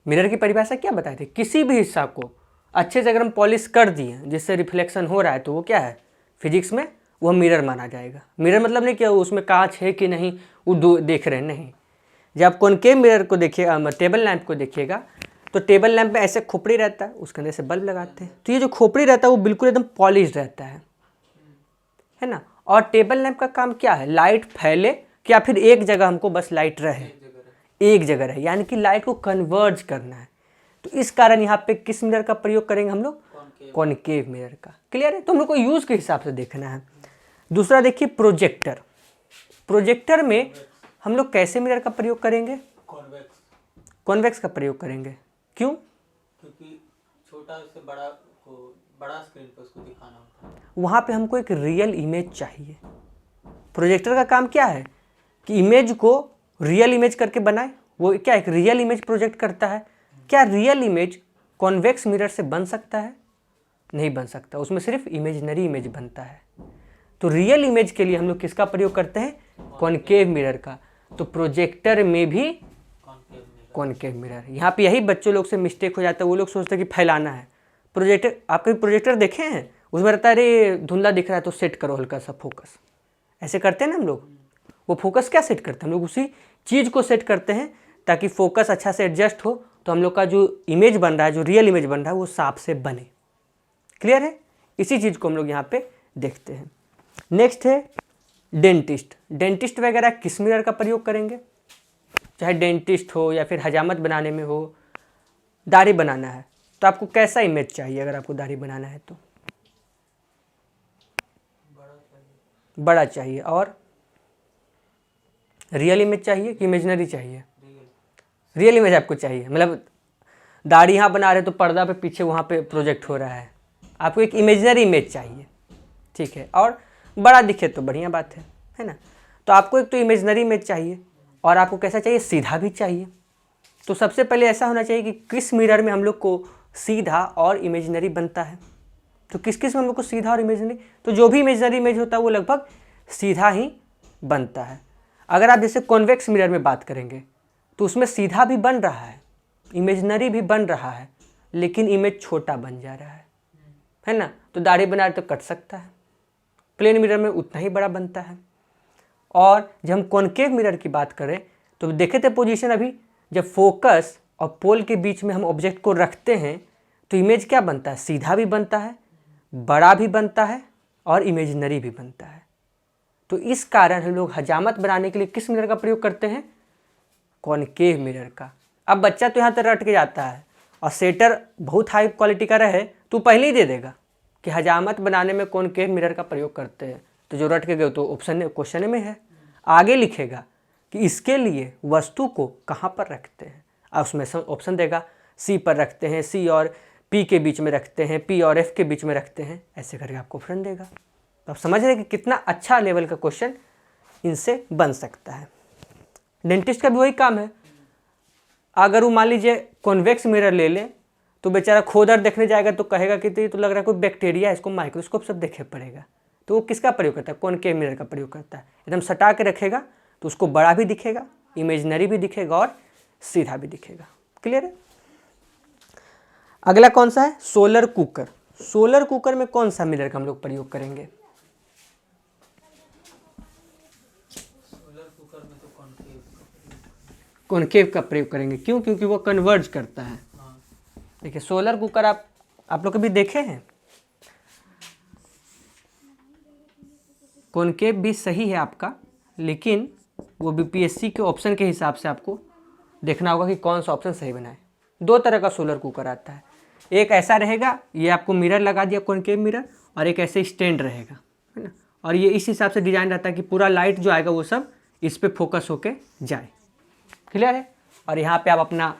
मिरर की परिभाषा क्या बताए थे? किसी भी हिस्सा को अच्छे से अगर हम पॉलिश कर दिए जिससे रिफ्लेक्शन हो रहा है तो वो क्या है, फिजिक्स में वो मिरर माना जाएगा। मिरर मतलब नहीं क्या उसमें कांच है कि नहीं वो देख रहे हैं, नहीं। जब आप कॉनकेव मिरर को देखिएगा, टेबल लैंप को देखिएगा, तो टेबल लैंप में ऐसे खोपड़ी रहता है, उसके अंदर से बल्ब लगाते हैं, तो ये जो खोपड़ी रहता है वो बिल्कुल एकदम पॉलिश रहता है ना। और टेबल लैंप का काम क्या है, लाइट फैले या फिर एक जगह हमको बस लाइट रहे, एक जगह रहे, यानी कि लाइट को कन्वर्ज करना है। तो इस कारण यहाँ पे किस मिरर का प्रयोग करेंगे हम लोग? कॉनकेव मिरर का। क्लियर है? तो हम लोग को यूज के हिसाब से देखना है। दूसरा देखिए प्रोजेक्टर। प्रोजेक्टर में हम लोग कैसे मिरर का प्रयोग करेंगे? कॉन्वेक्स। कॉन्वेक्स का प्रयोग करेंगे। क्यों? क्योंकि छोटा से बड़ा को बड़ा स्क्रीन पर उसको दिखाना होता है। वहाँ पे हमको एक रियल इमेज चाहिए। प्रोजेक्टर का काम क्या है कि इमेज को रियल इमेज करके बनाए। वो क्या एक रियल इमेज प्रोजेक्ट करता है। क्या रियल इमेज कॉन्वेक्स मिरर से बन सकता है? नहीं बन सकता, उसमें सिर्फ इमेजिनरी इमेज बनता है। तो रियल इमेज के लिए हम लोग किसका प्रयोग करते हैं? कॉनकेव मिरर का। तो प्रोजेक्टर में भी कॉनकेव मिरर। यहाँ पे यही बच्चों लोग से मिस्टेक हो जाता है, वो लोग सोचते हैं कि फैलाना है। प्रोजेक्टर, आप कभी प्रोजेक्टर देखे हैं? उसमें रहता है अरे धुंधला दिख रहा है तो सेट करो हल्का सा फोकस, ऐसे करते हैं ना हम लोग। वो फोकस क्या सेट करते हैं? हम लोग उसी चीज़ को सेट करते हैं ताकि फोकस अच्छा से एडजस्ट हो, तो हम लोग का जो इमेज बन रहा है, जो रियल इमेज बन रहा है, वो साफ से बने। क्लियर है? इसी चीज़ को हम लोग यहाँ पे देखते हैं। नेक्स्ट है डेंटिस्ट। डेंटिस्ट वगैरह किस मिरर का प्रयोग करेंगे? चाहे डेंटिस्ट हो या फिर हजामत बनाने में हो, दाढ़ी बनाना है तो आपको कैसा इमेज चाहिए? अगर आपको दाढ़ी बनाना है तो बड़ा चाहिए। और रियल इमेज चाहिए कि इमेजिनरी चाहिए? रियल इमेज आपको चाहिए, मतलब दाढ़ी यहाँ बना रहे तो पर्दा पे पीछे वहाँ पे प्रोजेक्ट हो रहा है, आपको एक इमेजिनरी इमेज चाहिए। ठीक है, और बड़ा दिखे तो बढ़िया बात है ना। तो आपको एक तो इमेजिनरी इमेज चाहिए, और आपको कैसा चाहिए? सीधा भी चाहिए। तो सबसे पहले ऐसा होना चाहिए कि किस मिरर में हम लोग को सीधा और इमेजिनरी बनता है। तो किस किस में हम लोग को सीधा और इमेजिनरी? तो जो भी इमेजिनरी इमेज होता है वो लगभग सीधा ही बनता है। अगर आप जैसे कॉन्वेक्स मिरर में बात करेंगे तो उसमें सीधा भी बन रहा है, इमेजिनरी भी बन रहा है, लेकिन इमेज छोटा बन जा रहा है ना। तो दाढ़ी बना रहे तो कट सकता है, प्लेन मिरर में उतना ही बड़ा बनता है। और जब हम कॉनकेव मिरर की बात करें तो देखे थे पोजीशन अभी, जब फोकस और पोल के बीच में हम ऑब्जेक्ट को रखते हैं तो इमेज क्या बनता है? सीधा भी बनता है, बड़ा भी बनता है, और इमेजिनरी भी बनता है। तो इस कारण हम लोग हजामत बनाने के लिए किस मिरर का प्रयोग करते हैं? कॉनकेव मिरर का। अब बच्चा तो यहाँ तक रट के जाता है, और सेटर बहुत हाई क्वालिटी का रहे तो पहले ही दे देगा कि हजामत बनाने में कॉनकेव मिरर का प्रयोग करते हैं। तो जो रट के गए तो ऑप्शन क्वेश्चन में है, आगे लिखेगा कि इसके लिए वस्तु को कहाँ पर रखते हैं, और उसमें ऑप्शन देगा सी पर रखते हैं, सी और पी के बीच में रखते हैं, पी और एफ के बीच में रखते हैं, ऐसे करके आपको ऑप्शन देगा। तो आप समझ रहे हैं कि कितना अच्छा लेवल का क्वेश्चन इनसे बन सकता है। डेंटिस्ट का भी वही काम है। अगर वो मान लीजिए कॉन्वेक्स मिरर ले ले तो बेचारा खोदर देखने जाएगा तो कहेगा कि तो लग रहा है कोई बैक्टीरिया है, इसको माइक्रोस्कोप सब देखे पड़ेगा। तो वो किसका प्रयोग करता है? कॉनकेव मिरर का प्रयोग करता है। एकदम सटा के रखेगा तो उसको बड़ा भी दिखेगा, इमेजिनरी भी दिखेगा, और सीधा भी दिखेगा। क्लियर है? अगला कौन सा है? Solar cooker. सोलर कुकर में कौन सा मिरर का हम लोग प्रयोग करेंगे? सोलर कुकर में तो कॉनकेव का प्रयोग करेंगे। क्यों? क्योंकि वो कन्वर्ज करता है। हाँ। देखिए सोलर कुकर आप लोग कभी देखे हैं? कॉनकेव भी सही है आपका, लेकिन वो बीपीएससी के ऑप्शन के हिसाब से आपको देखना होगा कि कौन सा ऑप्शन सही बनाए। दो तरह का सोलर कुकर आता है, एक ऐसा रहेगा, ये आपको मिरर लगा दिया कॉनकेव मिरर, और एक ऐसे स्टैंड रहेगा, है ना। और ये इस हिसाब से डिजाइन रहता है कि पूरा लाइट जो आएगा वो सब इस पे फोकस होके जाए। क्लियर है? और यहाँ पे आप अपना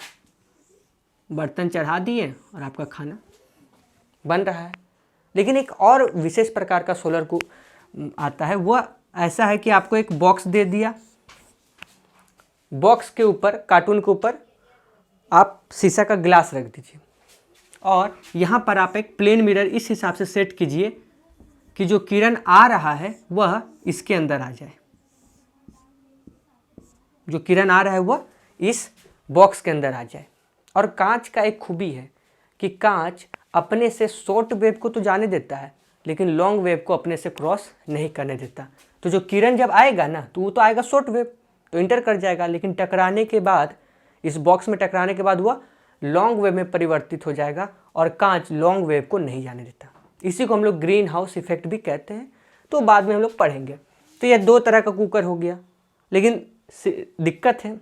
बर्तन चढ़ा दिए और आपका खाना बन रहा है। लेकिन एक और विशेष प्रकार का सोलर को आता है, वह ऐसा है कि आपको एक बॉक्स दे दिया, बॉक्स के ऊपर, कार्टून के ऊपर आप शीशा का ग्लास रख दीजिए और यहाँ पर आप एक प्लेन मिरर इस हिसाब से सेट कीजिए कि जो किरण आ रहा है वह इसके अंदर आ जाए, जो किरण आ रहा है वह इस बॉक्स के अंदर आ जाए। और कांच का एक खूबी है कि कांच अपने से शॉर्ट वेव को तो जाने देता है लेकिन लॉन्ग वेव को अपने से क्रॉस नहीं करने देता। तो जो किरण जब आएगा ना तो वो तो आएगा शॉर्ट वेव, तो इंटर कर जाएगा, लेकिन टकराने के बाद, इस बॉक्स में टकराने के बाद वह लॉन्ग वेव में परिवर्तित हो जाएगा और कांच लॉन्ग वेव को नहीं जाने देता। इसी को हम लोग ग्रीन हाउस इफेक्ट भी कहते हैं, तो बाद में हम लोग पढ़ेंगे। तो यह दो तरह का कुकर हो गया, लेकिन दिक्कत है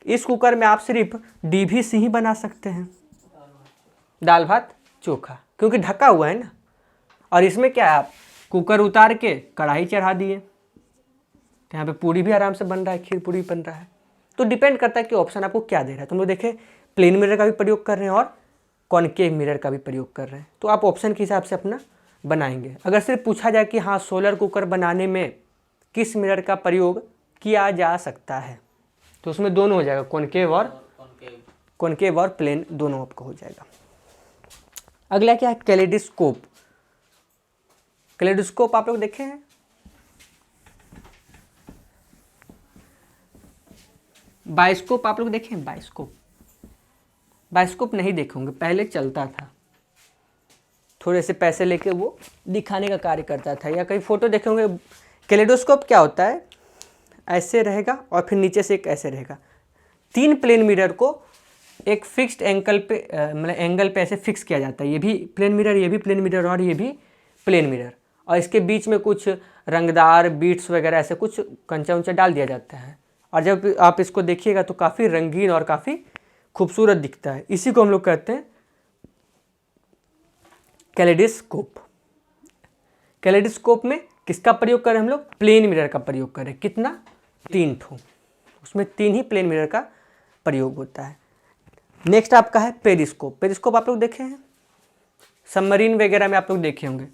इस कुकर में आप सिर्फ डीवीसी ही बना सकते हैं, दाल भात चोखा, क्योंकि ढका हुआ है ना। और इसमें क्या है, आप कुकर उतार के कढ़ाई चढ़ा दिए, यहाँ पे पूरी भी आराम से बन रहा है, खीर पूरी बन रहा है। तो डिपेंड करता है कि ऑप्शन आपको क्या दे रहा है। तुम लोग देखें प्लेन मिरर का भी प्रयोग कर रहे हैं और कॉनकेव मिरर का भी प्रयोग कर रहे हैं, तो आप ऑप्शन के हिसाब से अपना बनाएंगे। अगर सिर्फ पूछा जाए कि हाँ सोलर कुकर बनाने में किस मिरर का प्रयोग किया जा सकता है, तो उसमें दोनों हो जाएगा, कॉनकेव और प्लेन दोनों आपको हो जाएगा। अगला क्या है, कैलेडोस्कोप। कैलेडोस्कोप आप लोग देखे हैं, बायोस्कोप आप लोग देखे हैं, बायोस्कोप नहीं देखे होंगे, पहले चलता था, थोड़े से पैसे लेके वो दिखाने का कार्य करता था, या कहीं फोटो देखे होंगे। कैलेडोस्कोप क्या होता है, ऐसे रहेगा और फिर नीचे से एक ऐसे रहेगा, 3 प्लेन मिरर को एक फिक्स्ड एंगल पे मतलब एंगल पे ऐसे फिक्स किया जाता है। ये भी प्लेन मिरर, ये भी प्लेन मिरर और ये भी प्लेन मिरर, और इसके बीच में कुछ रंगदार बीट्स वगैरह ऐसे कुछ कंचा उंचा डाल दिया जाता है, और जब आप इसको देखिएगा तो काफ़ी रंगीन और काफ़ी खूबसूरत दिखता है। इसी को हम लोग कहते हैं कैलेडोस्कोप। कैलेडोस्कोप में किसका प्रयोग करें हम लोग, प्लेन मिरर का प्रयोग करें। कितना, 3 ठो, उसमें 3 ही प्लेन मिरर का प्रयोग होता है। नेक्स्ट आपका है पेरिस्कोप। पेरिस्कोप आप लोग देखे हैं, सबमरीन वगैरह में आप लोग देखे होंगे,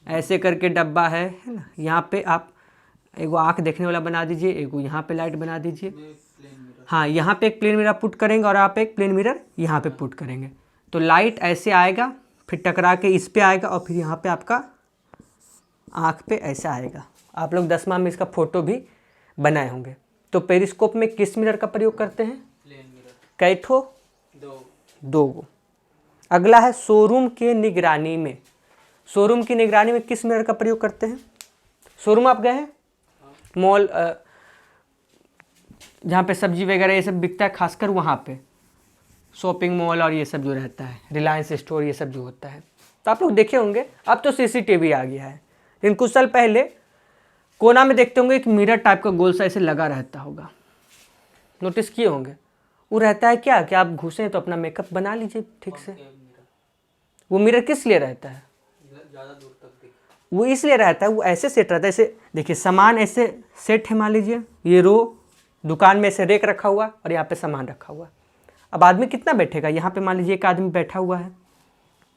ऐसे करके डब्बा है ना, यहाँ पे आप एगो आँख देखने वाला बना दीजिए, एगो यहाँ पे लाइट बना दीजिए, हाँ यहाँ पे एक प्लेन मिरर पुट करेंगे और आप एक प्लेन मिरर यहाँ पे पुट करेंगे, तो लाइट ऐसे आएगा, फिर टकरा के इस पे आएगा और फिर यहाँ पे आपका आँख पे ऐसा आएगा। आप लोग 10वां में इसका फोटो भी बनाए होंगे। तो पेरिस्कोप में किस मिरर का प्रयोग करते हैं, कई ठो, 2 अगला है शोरूम के निगरानी में। शोरूम की निगरानी में किस मिरर का प्रयोग करते हैं, शोरूम आप गए हैं, मॉल जहाँ पे सब्जी वगैरह ये सब बिकता है, खासकर वहाँ पे शॉपिंग मॉल और ये सब जो रहता है, रिलायंस स्टोर ये सब जो होता है, तो आप लोग देखे होंगे। अब तो सीसीटीवी आ गया है, लेकिन कुछ साल पहले कोना में देखते होंगे एक मिरर टाइप का गोल सा ऐसे लगा रहता होगा, नोटिस किए होंगे। वो रहता है क्या कि आप घुसे तो अपना मेकअप बना लीजिए ठीक से। वो मिरर किस लिए रहता है, ज़्यादा दूर तक दिखे, वो इसलिए रहता है, वो ऐसे सेट रहता है, ऐसे देखिए सामान ऐसे सेट है, मान लीजिए ये रो दुकान में ऐसे रेक रखा हुआ और यहाँ पे सामान रखा हुआ। अब आदमी कितना बैठेगा, यहाँ पे मान लीजिए एक आदमी बैठा हुआ है,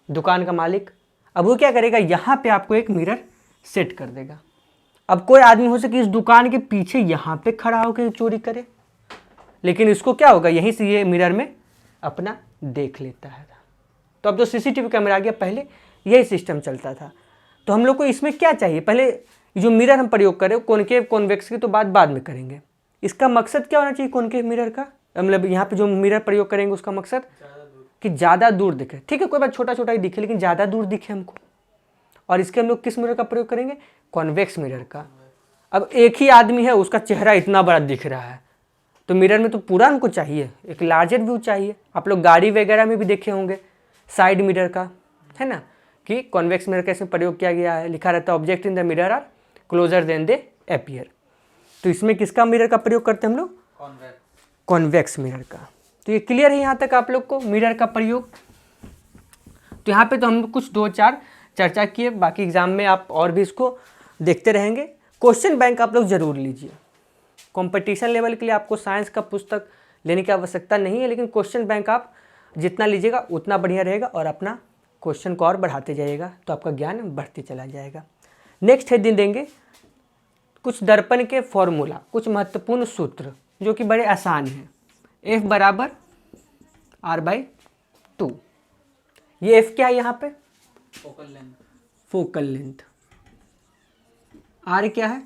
दुकान का मालिक। अब वो क्या करेगा, यहाँ पे आपको एक मिरर सेट कर देगा। अब कोई आदमी हो सके इस दुकान के पीछे यहाँ पे खड़ा होकर चोरी करे, लेकिन इसको क्या होगा, यहीं से ये मिरर में अपना देख लेता है। तो अब जो सीसीटीवी कैमरा आ गया, पहले यही सिस्टम चलता था। तो हम लोग को इसमें क्या चाहिए, पहले जो मिरर हम प्रयोग करें कॉनकेव कॉन्वेक्स की तो बात बाद में करेंगे। इसका मकसद क्या होना चाहिए कॉनकेव मिरर का, मतलब यहाँ पे जो मिरर प्रयोग करेंगे उसका मकसद कि ज़्यादा दूर दिखे। ठीक है, कोई बात छोटा छोटा ही दिखे, लेकिन ज़्यादा दूर दिखे हमको। और इसके हम लोग किस मिरर का प्रयोग करेंगे, कॉन्वेक्स मिरर का। अब एक ही आदमी है, उसका चेहरा इतना बड़ा दिख रहा है, तो मिरर में तो पूरा हमको चाहिए, एक लार्जर व्यू चाहिए। आप लोग गाड़ी वगैरह में भी देखे होंगे साइड मिरर का, है ना, कि कॉन्वेक्स मिरर का इसमें प्रयोग किया गया है, लिखा रहता है object in the mirror are closer than they appear. तो इसमें किसका मिरर का प्रयोग करते हैं हम लोग, कॉन्वेक्स मिरर का। तो ये क्लियर है यहाँ तक आप लोग को मिरर का प्रयोग। तो यहाँ पे तो हम कुछ 2-4 चर्चा किए, बाकी एग्जाम में आप और भी इसको देखते रहेंगे। क्वेश्चन बैंक आप लोग जरूर लीजिए, कंपटीशन लेवल के लिए आपको साइंस का पुस्तक लेने की आवश्यकता नहीं है, लेकिन क्वेश्चन बैंक आप जितना लीजिएगा उतना बढ़िया रहेगा और अपना क्वेश्चन को और बढ़ाते जाइएगा तो आपका ज्ञान बढ़ते चला जाएगा। नेक्स्ट है दिन देंगे कुछ दर्पण के फॉर्मूला, कुछ महत्वपूर्ण सूत्र जो कि बड़े आसान हैं। F बराबर R/2। ये F क्या है यहाँ पे? Focal length, focal length. R क्या है?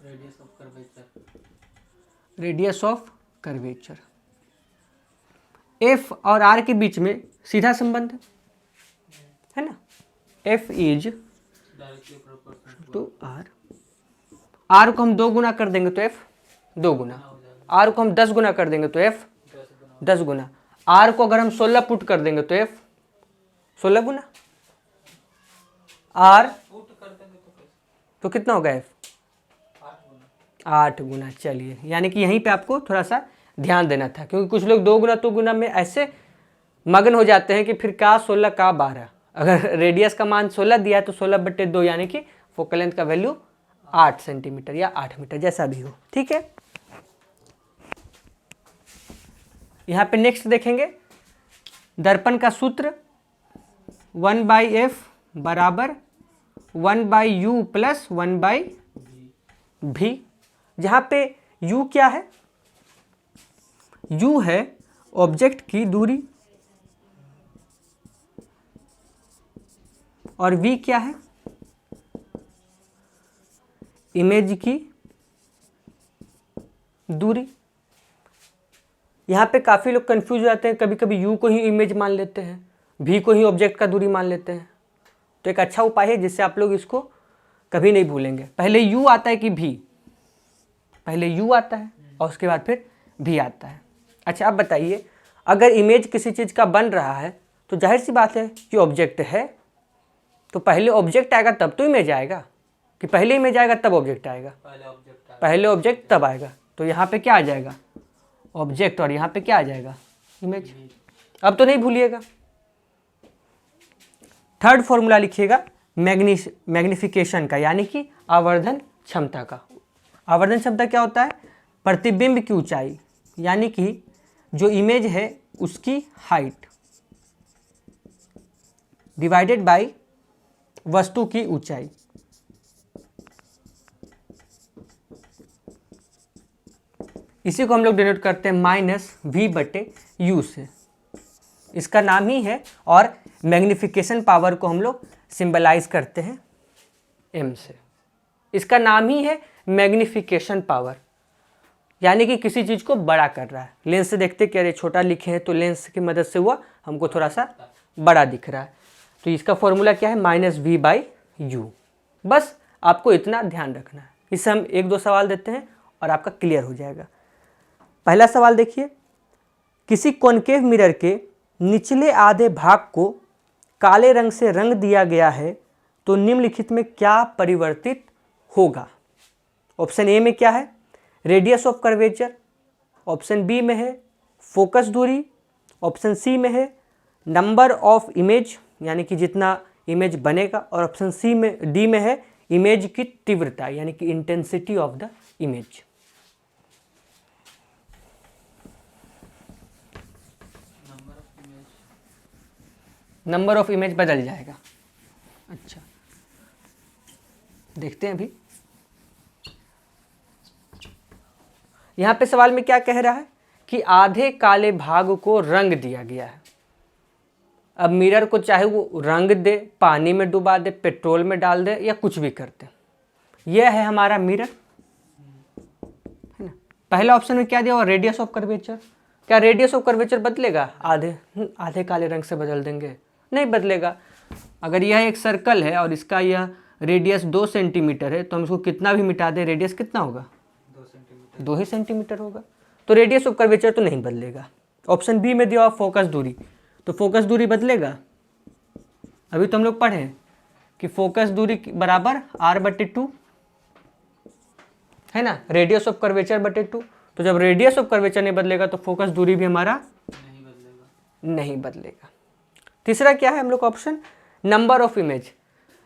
Radius of curvature, radius of curvature. F और R के बीच में सीधा संबंध है ना, F is directly proportional to R। R को हम 2 गुना कर देंगे तो F 2 गुना, R को हम 10 गुना कर देंगे तो F 10 गुना, R को अगर हम 16 पुट कर देंगे तो F 16 गुना, R पुट कर देंगे तो कैसे? तो कितना होगा F 8 गुना। 8 गुना। चलिए, यानी कि यहीं पे आपको थोड़ा सा ध्यान देना था, क्योंकि कुछ लोग 2 गुना 2 गुना में ऐसे मगन हो जाते हैं कि फिर का 16 का 12। अगर रेडियस का मान 16 दिया है तो 16/2 यानी कि फोकल लेंथ का वैल्यू 8 सेंटीमीटर या 8 मीटर जैसा भी हो। ठीक है, यहाँ पे नेक्स्ट देखेंगे दर्पण का सूत्र 1/f बराबर 1/u प्लस 1/v। जहाँ पे u क्या है? u है ऑब्जेक्ट की दूरी और v क्या है? इमेज की दूरी। यहाँ पे काफ़ी लोग कंफ्यूज हो जाते हैं, कभी कभी u को ही इमेज मान लेते हैं, v को ही ऑब्जेक्ट का दूरी मान लेते हैं। तो एक अच्छा उपाय है जिससे आप लोग इसको कभी नहीं भूलेंगे। पहले u आता है कि v? पहले u आता है और उसके बाद फिर v आता है। अच्छा, अब बताइए, अगर इमेज किसी चीज़ का बन रहा है तो जाहिर सी बात है कि ऑब्जेक्ट है, तो पहले ऑब्जेक्ट आएगा तब तो इमेज आएगा, कि पहले इमेज आएगा तब ऑब्जेक्ट आएगा? पहले ऑब्जेक्ट तब आएगा। तो यहाँ पे क्या आ जाएगा? ऑब्जेक्ट, और यहाँ पे क्या आ जाएगा? इमेज। अब तो नहीं भूलिएगा। थर्ड फॉर्मूला लिखिएगा मैग्निफिकेशन का, यानी कि आवर्धन क्षमता का। आवर्धन क्षमता क्या होता है? प्रतिबिंब की ऊंचाई, यानी कि जो इमेज है उसकी हाइट डिवाइडेड बाय वस्तु की ऊंचाई। इसी को हम लोग डिनोट करते हैं -v/u से। इसका नाम ही है, और मैग्निफिकेशन पावर को हम लोग सिंबलाइज करते हैं m से। इसका नाम ही है मैग्निफिकेशन पावर, यानी कि किसी चीज़ को बड़ा कर रहा है। लेंस से देखते कि अरे छोटा लिखे हैं तो लेंस की मदद से हुआ हमको थोड़ा सा बड़ा दिख रहा है। तो इसका फॉर्मूला क्या है? -v/u। बस आपको इतना ध्यान रखना है। इससे हम 1-2 सवाल देते हैं और आपका क्लियर हो जाएगा। पहला सवाल देखिए, किसी कॉनकेव मिरर के निचले आधे भाग को काले रंग से रंग दिया गया है तो निम्नलिखित में क्या परिवर्तित होगा? ऑप्शन ए में क्या है? Radius of curvature. Option B में है फोकस दूरी। ऑप्शन सी में है नंबर ऑफ इमेज, यानी कि जितना इमेज बनेगा। और ऑप्शन सी में, डी में है इमेज की तीव्रता, यानी कि intensity of the image. Number of image बदल जाएगा। अच्छा, देखते हैं अभी। यहाँ पे सवाल में क्या कह रहा है कि आधे काले भाग को रंग दिया गया है। अब मिरर को चाहे वो रंग दे, पानी में डुबा दे, पेट्रोल में डाल दे, या कुछ भी कर दे। यह है हमारा मिरर, है ना। पहला ऑप्शन में क्या दिया हुआ? Radius of curvature. क्या रेडियस ऑफ कर्वेचर बदलेगा? आधे काले रंग से बदल देंगे? नहीं बदलेगा। अगर यह एक सर्कल है और इसका यह रेडियस 2 सेंटीमीटर है तो हम इसको कितना भी मिटा दें, रेडियस कितना होगा? 2 सेंटीमीटर। 2 ही सेंटीमीटर होगा। तो रेडियस ऑफ कर्वेचर तो नहीं बदलेगा। ऑप्शन बी में दिया हुआ फोकस दूरी, तो फोकस दूरी बदलेगा? अभी तो हम लोग पढ़े कि फोकस दूरी बराबर r/2 है ना, रेडियस ऑफ कर्वेचर बटे 2। तो जब रेडियस ऑफ कर्वेचर नहीं बदलेगा तो फोकस दूरी भी हमारा नहीं बदलेगा। तीसरा क्या है हम लोग का option? Number of image.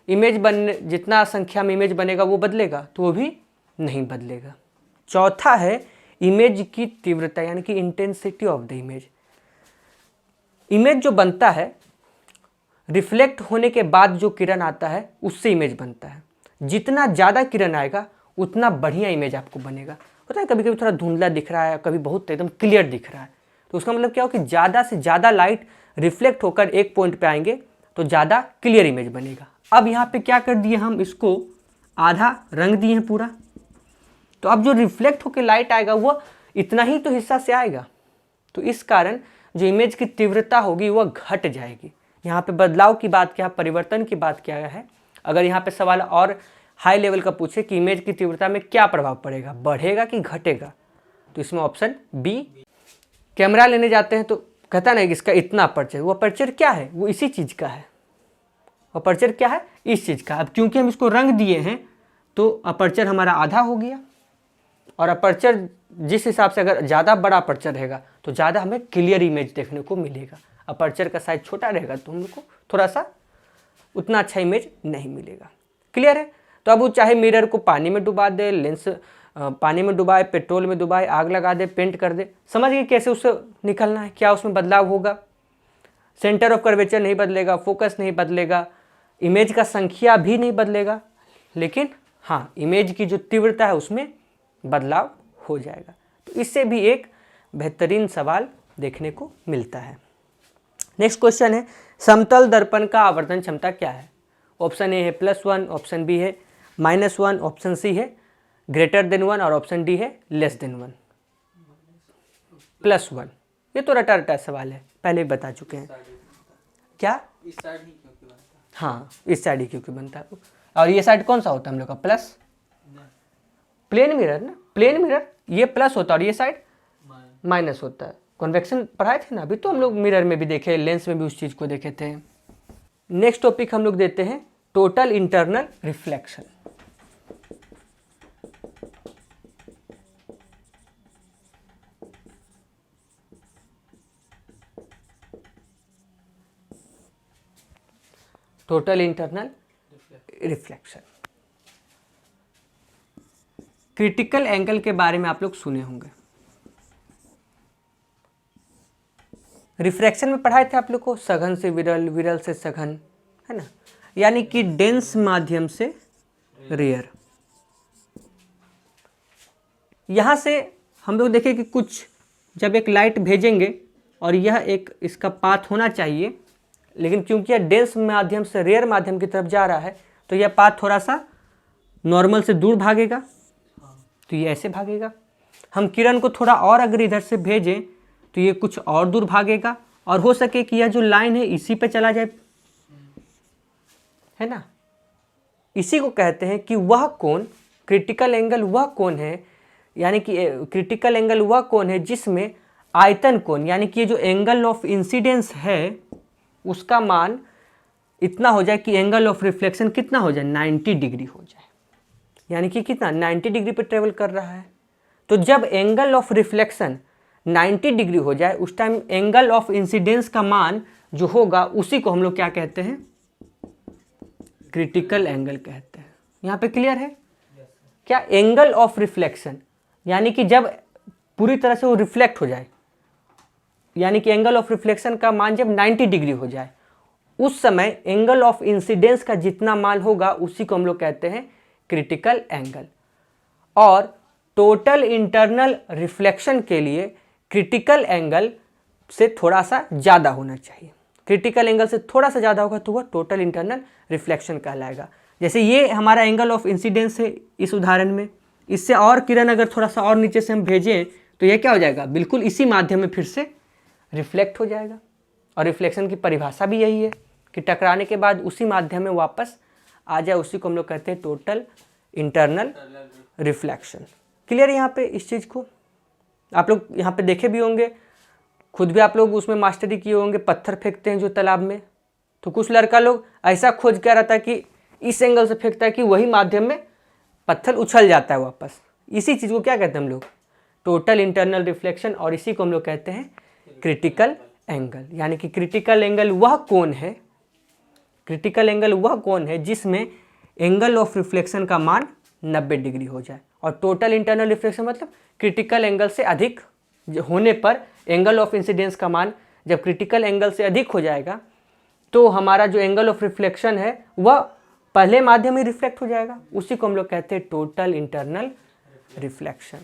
Image बनने, जितना संख्या में इमेज बनेगा वो बदलेगा? तो वो भी नहीं बदलेगा। चौथा है इमेज की तीव्रता, यानी कि intensity of the image. Image जो बनता है रिफ्लेक्ट होने के बाद जो किरण आता है उससे इमेज बनता है। जितना ज़्यादा किरण आएगा उतना बढ़िया इमेज आपको बनेगा। पता है कभी कभी थोड़ा धुंधला दिख रहा है, कभी बहुत एकदम क्लियर दिख रहा है, तो उसका मतलब क्या हो कि ज़्यादा से ज़्यादा लाइट रिफ्लेक्ट होकर एक पॉइंट पे आएंगे तो ज़्यादा क्लियर इमेज बनेगा। अब यहाँ पे क्या कर दिए हम, इसको आधा रंग दिए हैं पूरा, तो अब जो रिफ्लेक्ट होकर लाइट आएगा वो इतना ही तो हिस्सा से आएगा, तो इस कारण जो इमेज की तीव्रता होगी वह घट जाएगी। यहाँ पे बदलाव की बात क्या है, परिवर्तन की बात क्या है। अगर यहाँ पे सवाल और हाई लेवल का पूछे कि इमेज की तीव्रता में क्या प्रभाव पड़ेगा, बढ़ेगा कि घटेगा, तो इसमें ऑप्शन बी। कैमरा लेने जाते हैं तो कहता नहीं कि इसका इतना अपर्चर, वो अपर्चर क्या है, वो इसी चीज़ का है, अपर्चर क्या है, इस चीज़ का। अब क्योंकि हम इसको रंग दिए हैं तो अपर्चर हमारा आधा हो गया, और अपर्चर जिस हिसाब से अगर ज़्यादा बड़ा अपर्चर रहेगा तो ज़्यादा हमें क्लियर इमेज देखने को मिलेगा। अपर्चर का साइज छोटा रहेगा तो हम लोग को थोड़ा सा उतना अच्छा इमेज नहीं मिलेगा। क्लियर है। तो अब वो चाहे मिरर को पानी में डुबा दे, लेंस पानी में डुबाए, पेट्रोल में डुबाए, आग लगा दे, पेंट कर दे, समझ गए कैसे उससे निकलना है, क्या उसमें बदलाव होगा। सेंटर ऑफ कर्वेचर नहीं बदलेगा, फोकस नहीं बदलेगा, इमेज का संख्या भी नहीं बदलेगा, लेकिन हाँ इमेज की जो तीव्रता है उसमें बदलाव हो जाएगा। तो इससे भी एक बेहतरीन सवाल देखने को मिलता है। नेक्स्ट क्वेश्चन है, समतल दर्पण का आवर्धन क्षमता क्या है। ऑप्शन ए है +1, ऑप्शन बी है -1, ऑप्शन सी है >1 और ऑप्शन डी है <1। +1, ये तो रटा रटा सवाल है, पहले ही बता चुके हैं। क्या इस साइड ही क्योंकि बनता है। हाँ इस साइड ही क्योंकि बनता है। और ये साइड कौन सा होता है हम लोग का, प्लस, प्लेन मिरर ना, प्लेन मिरर ये प्लस होता है और ये साइड माइनस होता है। कन्वेक्शन पढ़ाए थे ना अभी, तो हम लोग मिरर में भी देखे, लेंस में भी उस चीज़ को देखे थे। नेक्स्ट टॉपिक हम लोग देते हैं total internal reflection. Total internal reflection. Critical angle के बारे में आप लोग सुने होंगे, रिफ्रैक्शन में पढ़ाए थे आप लोग को, सघन से विरल, विरल से सघन, है ना, यानी कि डेंस माध्यम से रेयर। यहाँ से हम लोग देखें कि कुछ जब एक लाइट भेजेंगे और यह एक इसका पाथ होना चाहिए, लेकिन क्योंकि यह डेंस माध्यम से रेयर माध्यम की तरफ जा रहा है तो यह पाथ थोड़ा सा नॉर्मल से दूर भागेगा, तो ये ऐसे भागेगा। हम किरण को थोड़ा और अगर इधर से भेजें तो ये कुछ और दूर भागेगा, और हो सके कि यह जो लाइन है इसी पे चला जाए, है ना। इसी को कहते हैं कि वह कोण, क्रिटिकल एंगल वह कोण है, यानी कि क्रिटिकल एंगल वह कोण है जिसमें आयतन कोण, यानी कि ये जो एंगल ऑफ इंसिडेंस है उसका मान इतना हो जाए कि एंगल ऑफ रिफ्लेक्शन कितना हो जाए, 90 डिग्री हो जाए, यानी कि कितना 90 डिग्री पर ट्रेवल कर रहा है। तो जब एंगल ऑफ रिफ्लेक्शन 90 डिग्री हो जाए उस टाइम एंगल ऑफ इंसिडेंस का मान जो होगा उसी को हम लोग क्या कहते हैं, क्रिटिकल एंगल कहते हैं। यहाँ पे क्लियर है क्या, एंगल ऑफ रिफ्लेक्शन यानी कि जब पूरी तरह से वो रिफ्लेक्ट हो जाए, यानी कि एंगल ऑफ रिफ्लेक्शन का मान जब 90 डिग्री हो जाए उस समय एंगल ऑफ इंसिडेंस का जितना मान होगा उसी को हम लोग कहते हैं क्रिटिकल एंगल। और टोटल इंटरनल रिफ्लेक्शन के लिए क्रिटिकल एंगल से थोड़ा सा ज़्यादा होना चाहिए, क्रिटिकल एंगल से थोड़ा सा ज़्यादा होगा तो वह टोटल इंटरनल रिफ्लेक्शन कहलाएगा। जैसे ये हमारा एंगल ऑफ इंसिडेंस है इस उदाहरण में, इससे और किरण अगर थोड़ा सा और नीचे से हम भेजें तो ये क्या हो जाएगा, बिल्कुल इसी माध्यम में फिर से रिफ्लेक्ट हो जाएगा। और रिफ्लेक्शन की परिभाषा भी यही है कि टकराने के बाद उसी माध्यम में वापस आ जाए, उसी को हम लोग कहते हैं टोटल इंटरनल रिफ्लेक्शन। क्लियर है यहाँ पे इस चीज़ को, आप लोग यहाँ पे देखे भी होंगे, खुद भी आप लोग उसमें मास्टरी किए होंगे, पत्थर फेंकते हैं जो तालाब में, तो कुछ लड़का लोग ऐसा खोज कर रहा था कि इस एंगल से फेंकता है कि वही माध्यम में पत्थर उछल जाता है वापस। इसी चीज़ को क्या कहते हैं हम लोग, टोटल इंटरनल रिफ्लेक्शन, और इसी को हम लोग कहते हैं क्रिटिकल एंगल। यानी कि क्रिटिकल एंगल वह कोण है, क्रिटिकल एंगल वह कोण है जिसमें एंगल ऑफ रिफ्लेक्शन का मान 90 डिग्री हो जाए। और टोटल इंटरनल रिफ्लेक्शन मतलब क्रिटिकल एंगल से अधिक होने पर एंगल ऑफ इंसिडेंस का मान जब क्रिटिकल एंगल से अधिक हो जाएगा तो हमारा जो एंगल ऑफ रिफ्लेक्शन है वह पहले माध्यम ही रिफ्लेक्ट हो जाएगा, उसी को हम लोग कहते हैं total internal reflection.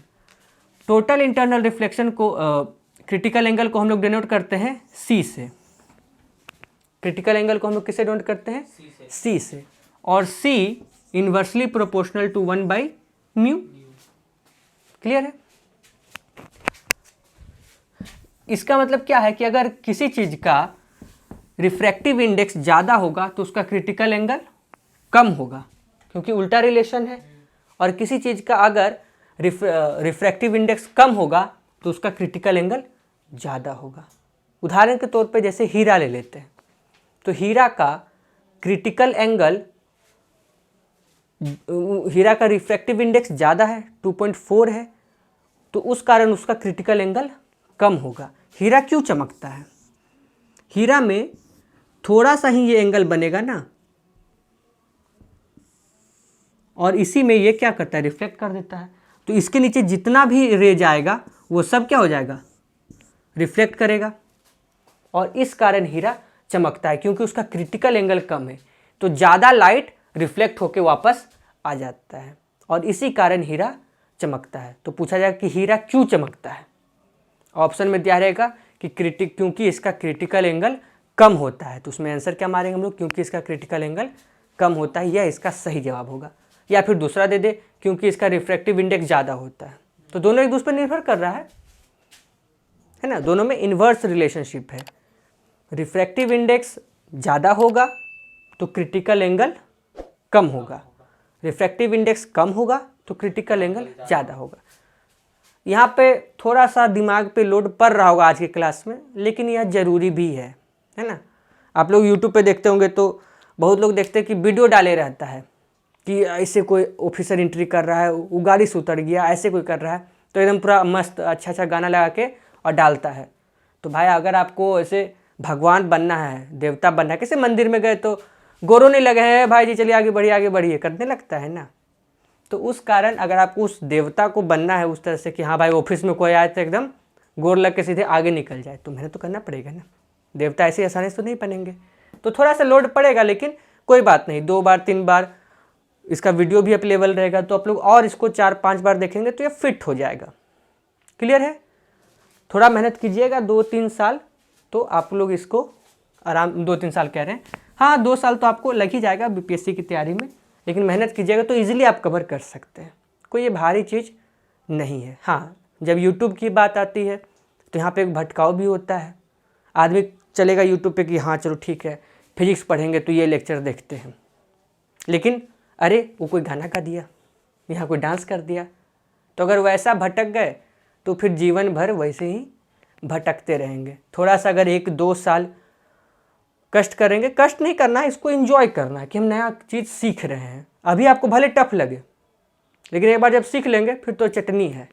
Total internal reflection को क्रिटिकल एंगल को हम लोग डिनोट करते हैं सी से। क्रिटिकल एंगल को हम लोग किससे डिनोट करते हैं? सी से। और सी इनवर्सली प्रोपोर्शनल टू 1/μ। क्लियर है? इसका मतलब क्या है कि अगर किसी चीज का रिफ्रैक्टिव इंडेक्स ज़्यादा होगा तो उसका क्रिटिकल एंगल कम होगा, क्योंकि उल्टा रिलेशन है। और किसी चीज़ का अगर रिफ्रैक्टिव इंडेक्स कम होगा तो उसका क्रिटिकल एंगल ज़्यादा होगा। उदाहरण के तौर पे जैसे हीरा ले लेते हैं, तो हीरा का क्रिटिकल एंगल, हीरा का रिफ्रैक्टिव इंडेक्स ज़्यादा है, 2.4 है, तो उस कारण उसका क्रिटिकल एंगल कम होगा। हीरा क्यों चमकता है? हीरा में थोड़ा सा ही ये एंगल बनेगा ना, और इसी में ये क्या करता है? रिफ्लेक्ट कर देता है। तो इसके नीचे जितना भी रे जाएगा वो सब क्या हो जाएगा? रिफ्लेक्ट करेगा, और इस कारण हीरा चमकता है, क्योंकि उसका क्रिटिकल एंगल कम है। तो ज़्यादा लाइट रिफ्लेक्ट होके वापस आ जाता है, और इसी कारण हीरा चमकता है। तो पूछा जाएगा कि हीरा क्यों चमकता है? ऑप्शन में दिया रहेगा कि क्योंकि इसका क्रिटिकल एंगल कम होता है। तो उसमें आंसर क्या मारेंगे हम लोग? क्योंकि इसका क्रिटिकल एंगल कम होता है, यह इसका सही जवाब होगा। या फिर दूसरा दे दे, क्योंकि इसका रिफ्रैक्टिव इंडेक्स ज़्यादा होता है। तो दोनों एक दूसरे पर निर्भर कर रहा है ना, दोनों में इन्वर्स रिलेशनशिप है। रिफ्रैक्टिव इंडेक्स ज़्यादा होगा तो क्रिटिकल एंगल कम होगा, रिफ्रैक्टिव इंडेक्स कम होगा तो क्रिटिकल एंगल ज़्यादा होगा। यहाँ पे थोड़ा सा दिमाग पे लोड पड़ रहा होगा आज की क्लास में, लेकिन यह ज़रूरी भी है ना। आप लोग यूट्यूब पे देखते होंगे तो बहुत लोग देखते हैं कि वीडियो डाले रहता है कि ऐसे कोई ऑफिसर एंट्री कर रहा है, वो गाड़ी से उतर गया, ऐसे कोई कर रहा है, तो एकदम पूरा मस्त अच्छा अच्छा गाना लगा के और डालता है। तो भाई अगर आपको ऐसे भगवान बनना है, देवता बनना है, किसी मंदिर में गए तो गोरों नहीं लगे हैं भाई जी चलिए आगे बढ़िए करने लगता है ना। तो उस कारण अगर आपको उस देवता को बनना है उस तरह से कि हाँ भाई ऑफिस में कोई आए तो एकदम गोर लग के सीधे आगे निकल जाए, तो मेहनत तो करना पड़ेगा ना। देवता ऐसे आसानी से तो नहीं बनेंगे, तो थोड़ा सा लोड पड़ेगा, लेकिन कोई बात नहीं। 2 बार 3 बार इसका वीडियो भी अवेलेबल रहेगा, तो आप लोग और इसको 4-5 बार देखेंगे तो ये फिट हो जाएगा। क्लियर है? थोड़ा मेहनत कीजिएगा 2-3 साल, तो आप लोग इसको आराम, 2-3 साल कह रहे हैं, हाँ 2 साल तो आपको लग ही जाएगा बीपीएससी की तैयारी में, लेकिन मेहनत कीजिएगा तो इजीली आप कवर कर सकते हैं। कोई ये भारी चीज़ नहीं है। हाँ, जब यूट्यूब की बात आती है तो यहाँ पे एक भटकाव भी होता है। आदमी चलेगा यूट्यूब पे कि हाँ चलो ठीक है फिजिक्स पढ़ेंगे तो ये लेक्चर देखते हैं, लेकिन अरे वो कोई गाना गा दिया, यहाँ कोई डांस कर दिया, तो अगर वैसा भटक गए तो फिर जीवन भर वैसे ही भटकते रहेंगे। थोड़ा सा अगर 1-2 साल कष्ट करेंगे, कष्ट नहीं करना है, इसको एंजॉय करना है कि हम नया चीज़ सीख रहे हैं। अभी आपको भले टफ लगे, लेकिन एक बार जब सीख लेंगे फिर तो चटनी है,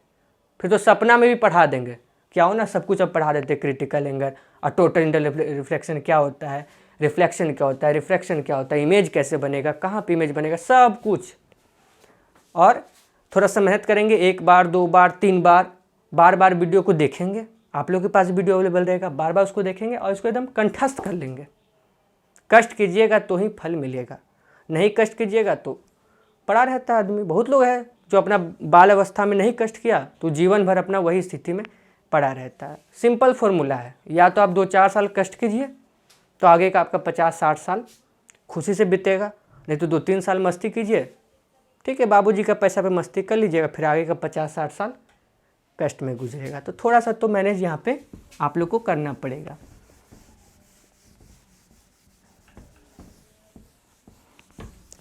फिर तो सपना में भी पढ़ा देंगे। क्या हो ना, सब कुछ अब पढ़ा देते, क्रिटिकल एंगल और टोटल इंटरनल रिफ्लेक्शन क्या होता है, रिफ्लेक्शन क्या होता है, रिफ्रैक्शन क्या होता है, इमेज कैसे बनेगा, कहाँ पे इमेज बनेगा, सब कुछ। और थोड़ा सा मेहनत करेंगे, 1 बार 2 बार 3 बार, बार वीडियो को देखेंगे। आप लोगों के पास वीडियो अवेलेबल रहेगा, बार उसको देखेंगे और इसको एकदम कंठस्थ कर लेंगे। कष्ट कीजिएगा तो ही फल मिलेगा, नहीं कष्ट कीजिएगा तो पड़ा रहता है आदमी। बहुत लोग हैं जो अपना बाल अवस्था में नहीं कष्ट किया तो जीवन भर अपना वही स्थिति में पड़ा रहता है। सिंपल फॉर्मूला है, या तो आप 2-4 साल कष्ट कीजिए तो आगे का आपका 50-60 साल खुशी से बीतेगा, नहीं तो 2-3 साल मस्ती कीजिए, ठीक है, बाबूजी का पैसा पे मस्ती कर लीजिएगा, फिर आगे का 50-60 साल कष्ट में गुजरेगा। तो थोड़ा सा तो मैनेज यहाँ पे आप लोग को करना पड़ेगा।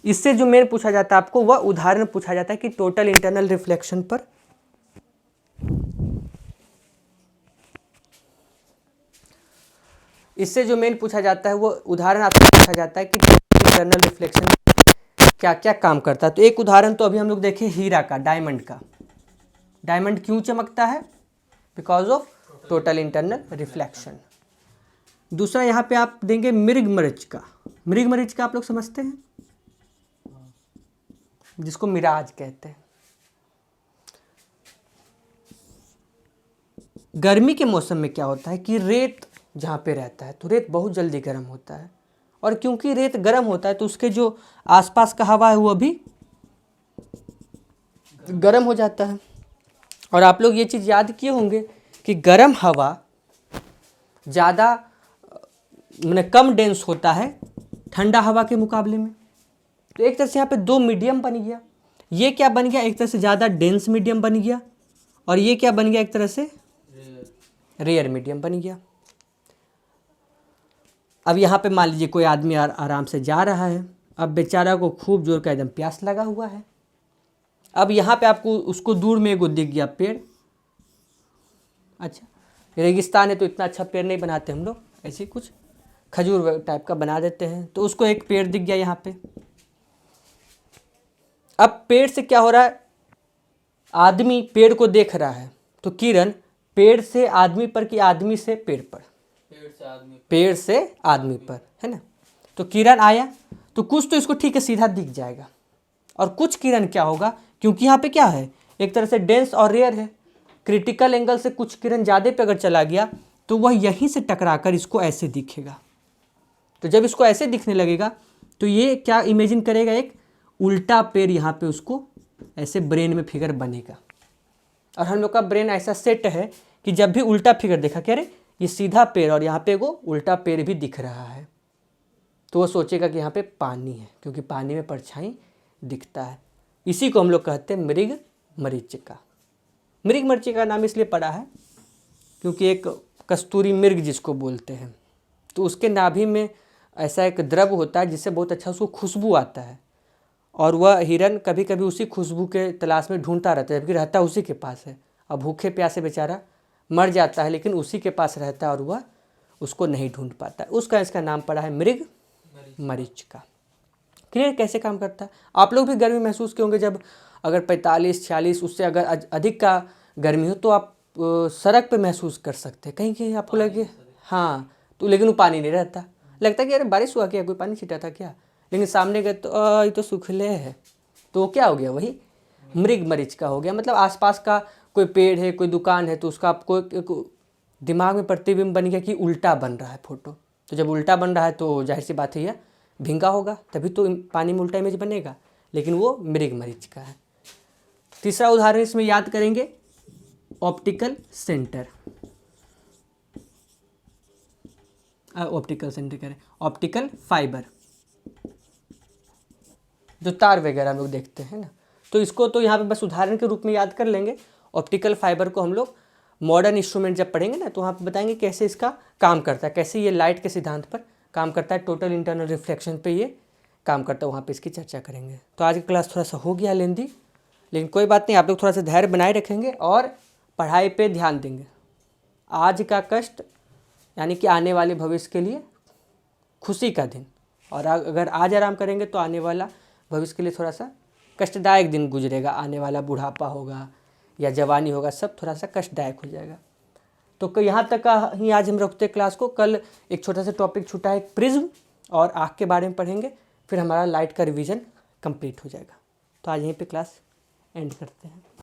इससे जो मेन पूछा जाता है आपको, वह उदाहरण पूछा जाता है कि टोटल इंटरनल रिफ्लेक्शन पर इससे जो मेन पूछा जाता है वो उदाहरण आपसे पूछा जाता है कि इंटरनल रिफ्लेक्शन क्या क्या काम करता है। तो एक उदाहरण तो अभी हम लोग देखें हीरा का, डायमंड का। डायमंड क्यों चमकता है? Because of total internal reflection. दूसरा यहाँ पे आप देंगे मृगमरीच का। मृगमरीच का आप लोग समझते हैं, जिसको मिराज कहते हैं। गर्मी के मौसम में क्या होता है कि रेत जहाँ पे रहता है तो रेत बहुत जल्दी गर्म होता है, और क्योंकि रेत गर्म होता है तो उसके जो आसपास का हवा है वो भी गर्म हो जाता है। और आप लोग ये चीज़ याद किए होंगे कि गर्म हवा ज़्यादा मैंने कम डेंस होता है ठंडा हवा के मुकाबले में। तो एक तरह से यहाँ पे दो मीडियम बन गया। ये क्या बन गया, एक तरह से ज़्यादा डेंस मीडियम बन गया, और ये क्या बन गया, एक तरह से रेयर मीडियम बन गया। अब यहाँ पे मान लीजिए कोई आदमी आराम से जा रहा है, अब बेचारा को खूब जोर का एकदम प्यास लगा हुआ है। अब यहाँ पे आपको उसको दूर में एगो दिख गया पेड़। अच्छा, रेगिस्तान है तो इतना अच्छा पेड़ नहीं बनाते हम लोग, ऐसे कुछ खजूर टाइप का बना देते हैं। तो उसको एक पेड़ दिख गया यहाँ पे। अब पेड़ से क्या हो रहा है, आदमी पेड़ को देख रहा है, तो किरण पेड़ से आदमी पर कि आदमी से पेड़ पर, पेड़ से आदमी पर, है ना। तो किरण आया तो कुछ तो इसको ठीक है सीधा दिख जाएगा, और कुछ किरण क्या होगा, क्योंकि यहाँ पे क्या है, एक तरह से डेंस और रेयर है, क्रिटिकल एंगल से कुछ किरण ज़्यादा पे अगर चला गया तो वह यहीं से टकराकर इसको ऐसे दिखेगा। तो जब इसको ऐसे दिखने लगेगा तो ये क्या इमेजिन करेगा, एक उल्टा पैर यहाँ पे उसको ऐसे ब्रेन में फिगर बनेगा। और हम लोग का ब्रेन ऐसा सेट है कि जब भी उल्टा फिगर देखा, कह रहे ये सीधा पैर और यहाँ पे वो उल्टा पैर भी दिख रहा है, तो वो सोचेगा कि यहाँ पे पानी है, क्योंकि पानी में परछाई दिखता है। इसी को हम लोग कहते हैं मृग मरीचिका। मृग मरीचिका नाम इसलिए पड़ा है क्योंकि एक कस्तूरी मृग जिसको बोलते हैं, तो उसके नाभि में ऐसा एक द्रव होता है जिससे बहुत अच्छा उसको खुशबू आता है, और वह हिरन कभी कभी उसी खुशबू के तलाश में ढूंढता रहता है, जबकि रहता उसी के पास है। अब भूखे प्यासे बेचारा मर जाता है, लेकिन उसी के पास रहता है और वह उसको नहीं ढूंढ पाता है। उसका इसका नाम पड़ा है मृग मरीचिका। क्लियर कैसे काम करता है। आप लोग भी गर्मी महसूस किए होंगे, जब अगर 45-46 उससे अगर अधिक का गर्मी हो तो आप सड़क पे महसूस कर सकते हैं, कहीं कहीं आपको लगे हाँ, तो लेकिन वो पानी नहीं रहता, लगता है कि अरे बारिश हुआ क्या, कोई पानी छिटा था क्या, लेकिन सामने गए तो ये तो सूखले है, तो वो क्या हो गया, वही मृग मरीचिका हो गया। मतलब आसपास का कोई पेड़ है, कोई दुकान है, तो उसका आपको एक दिमाग में प्रतिबिंब बन गया कि उल्टा बन रहा है फोटो। तो जब उल्टा बन रहा है तो जाहिर सी बात है यह भींगा होगा, तभी तो पानी में उल्टा इमेज बनेगा, लेकिन वो मृग मरीचिका है। तीसरा उदाहरण इसमें याद करेंगे, ऑप्टिकल सेंटर। ऑप्टिकल सेंटर करें, ऑप्टिकल फाइबर, जो तार वगैरह हम लोग देखते हैं ना, तो इसको तो यहाँ पे बस उदाहरण के रूप में याद कर लेंगे। ऑप्टिकल फाइबर को हम लोग मॉडर्न इंस्ट्रूमेंट जब पढ़ेंगे ना, तो वहाँ पे बताएंगे कैसे इसका काम करता है, कैसे ये लाइट के सिद्धांत पर काम करता है, टोटल इंटरनल रिफ्लेक्शन पे ये काम करता है, वहाँ पे इसकी चर्चा करेंगे। तो आज की क्लास थोड़ा सा हो गया लेंदी, लेकिन कोई बात नहीं, आप लोग थोड़ा सा धैर्य बनाए रखेंगे और पढ़ाई पे ध्यान देंगे। आज का कष्ट यानी कि आने वाले भविष्य के लिए खुशी का दिन, और अगर आज आराम करेंगे तो आने वाला भविष्य के लिए थोड़ा सा कष्टदायक दिन गुजरेगा। आने वाला बुढ़ापा होगा या जवानी होगा, सब थोड़ा सा कष्टदायक हो जाएगा। तो यहाँ तक का ही आज हम रखते क्लास को। कल एक छोटा सा टॉपिक छूटा है, प्रिज्म और आँख के बारे में पढ़ेंगे, फिर हमारा लाइट का रिवीजन कंप्लीट हो जाएगा। तो आज यहीं पे क्लास एंड करते हैं।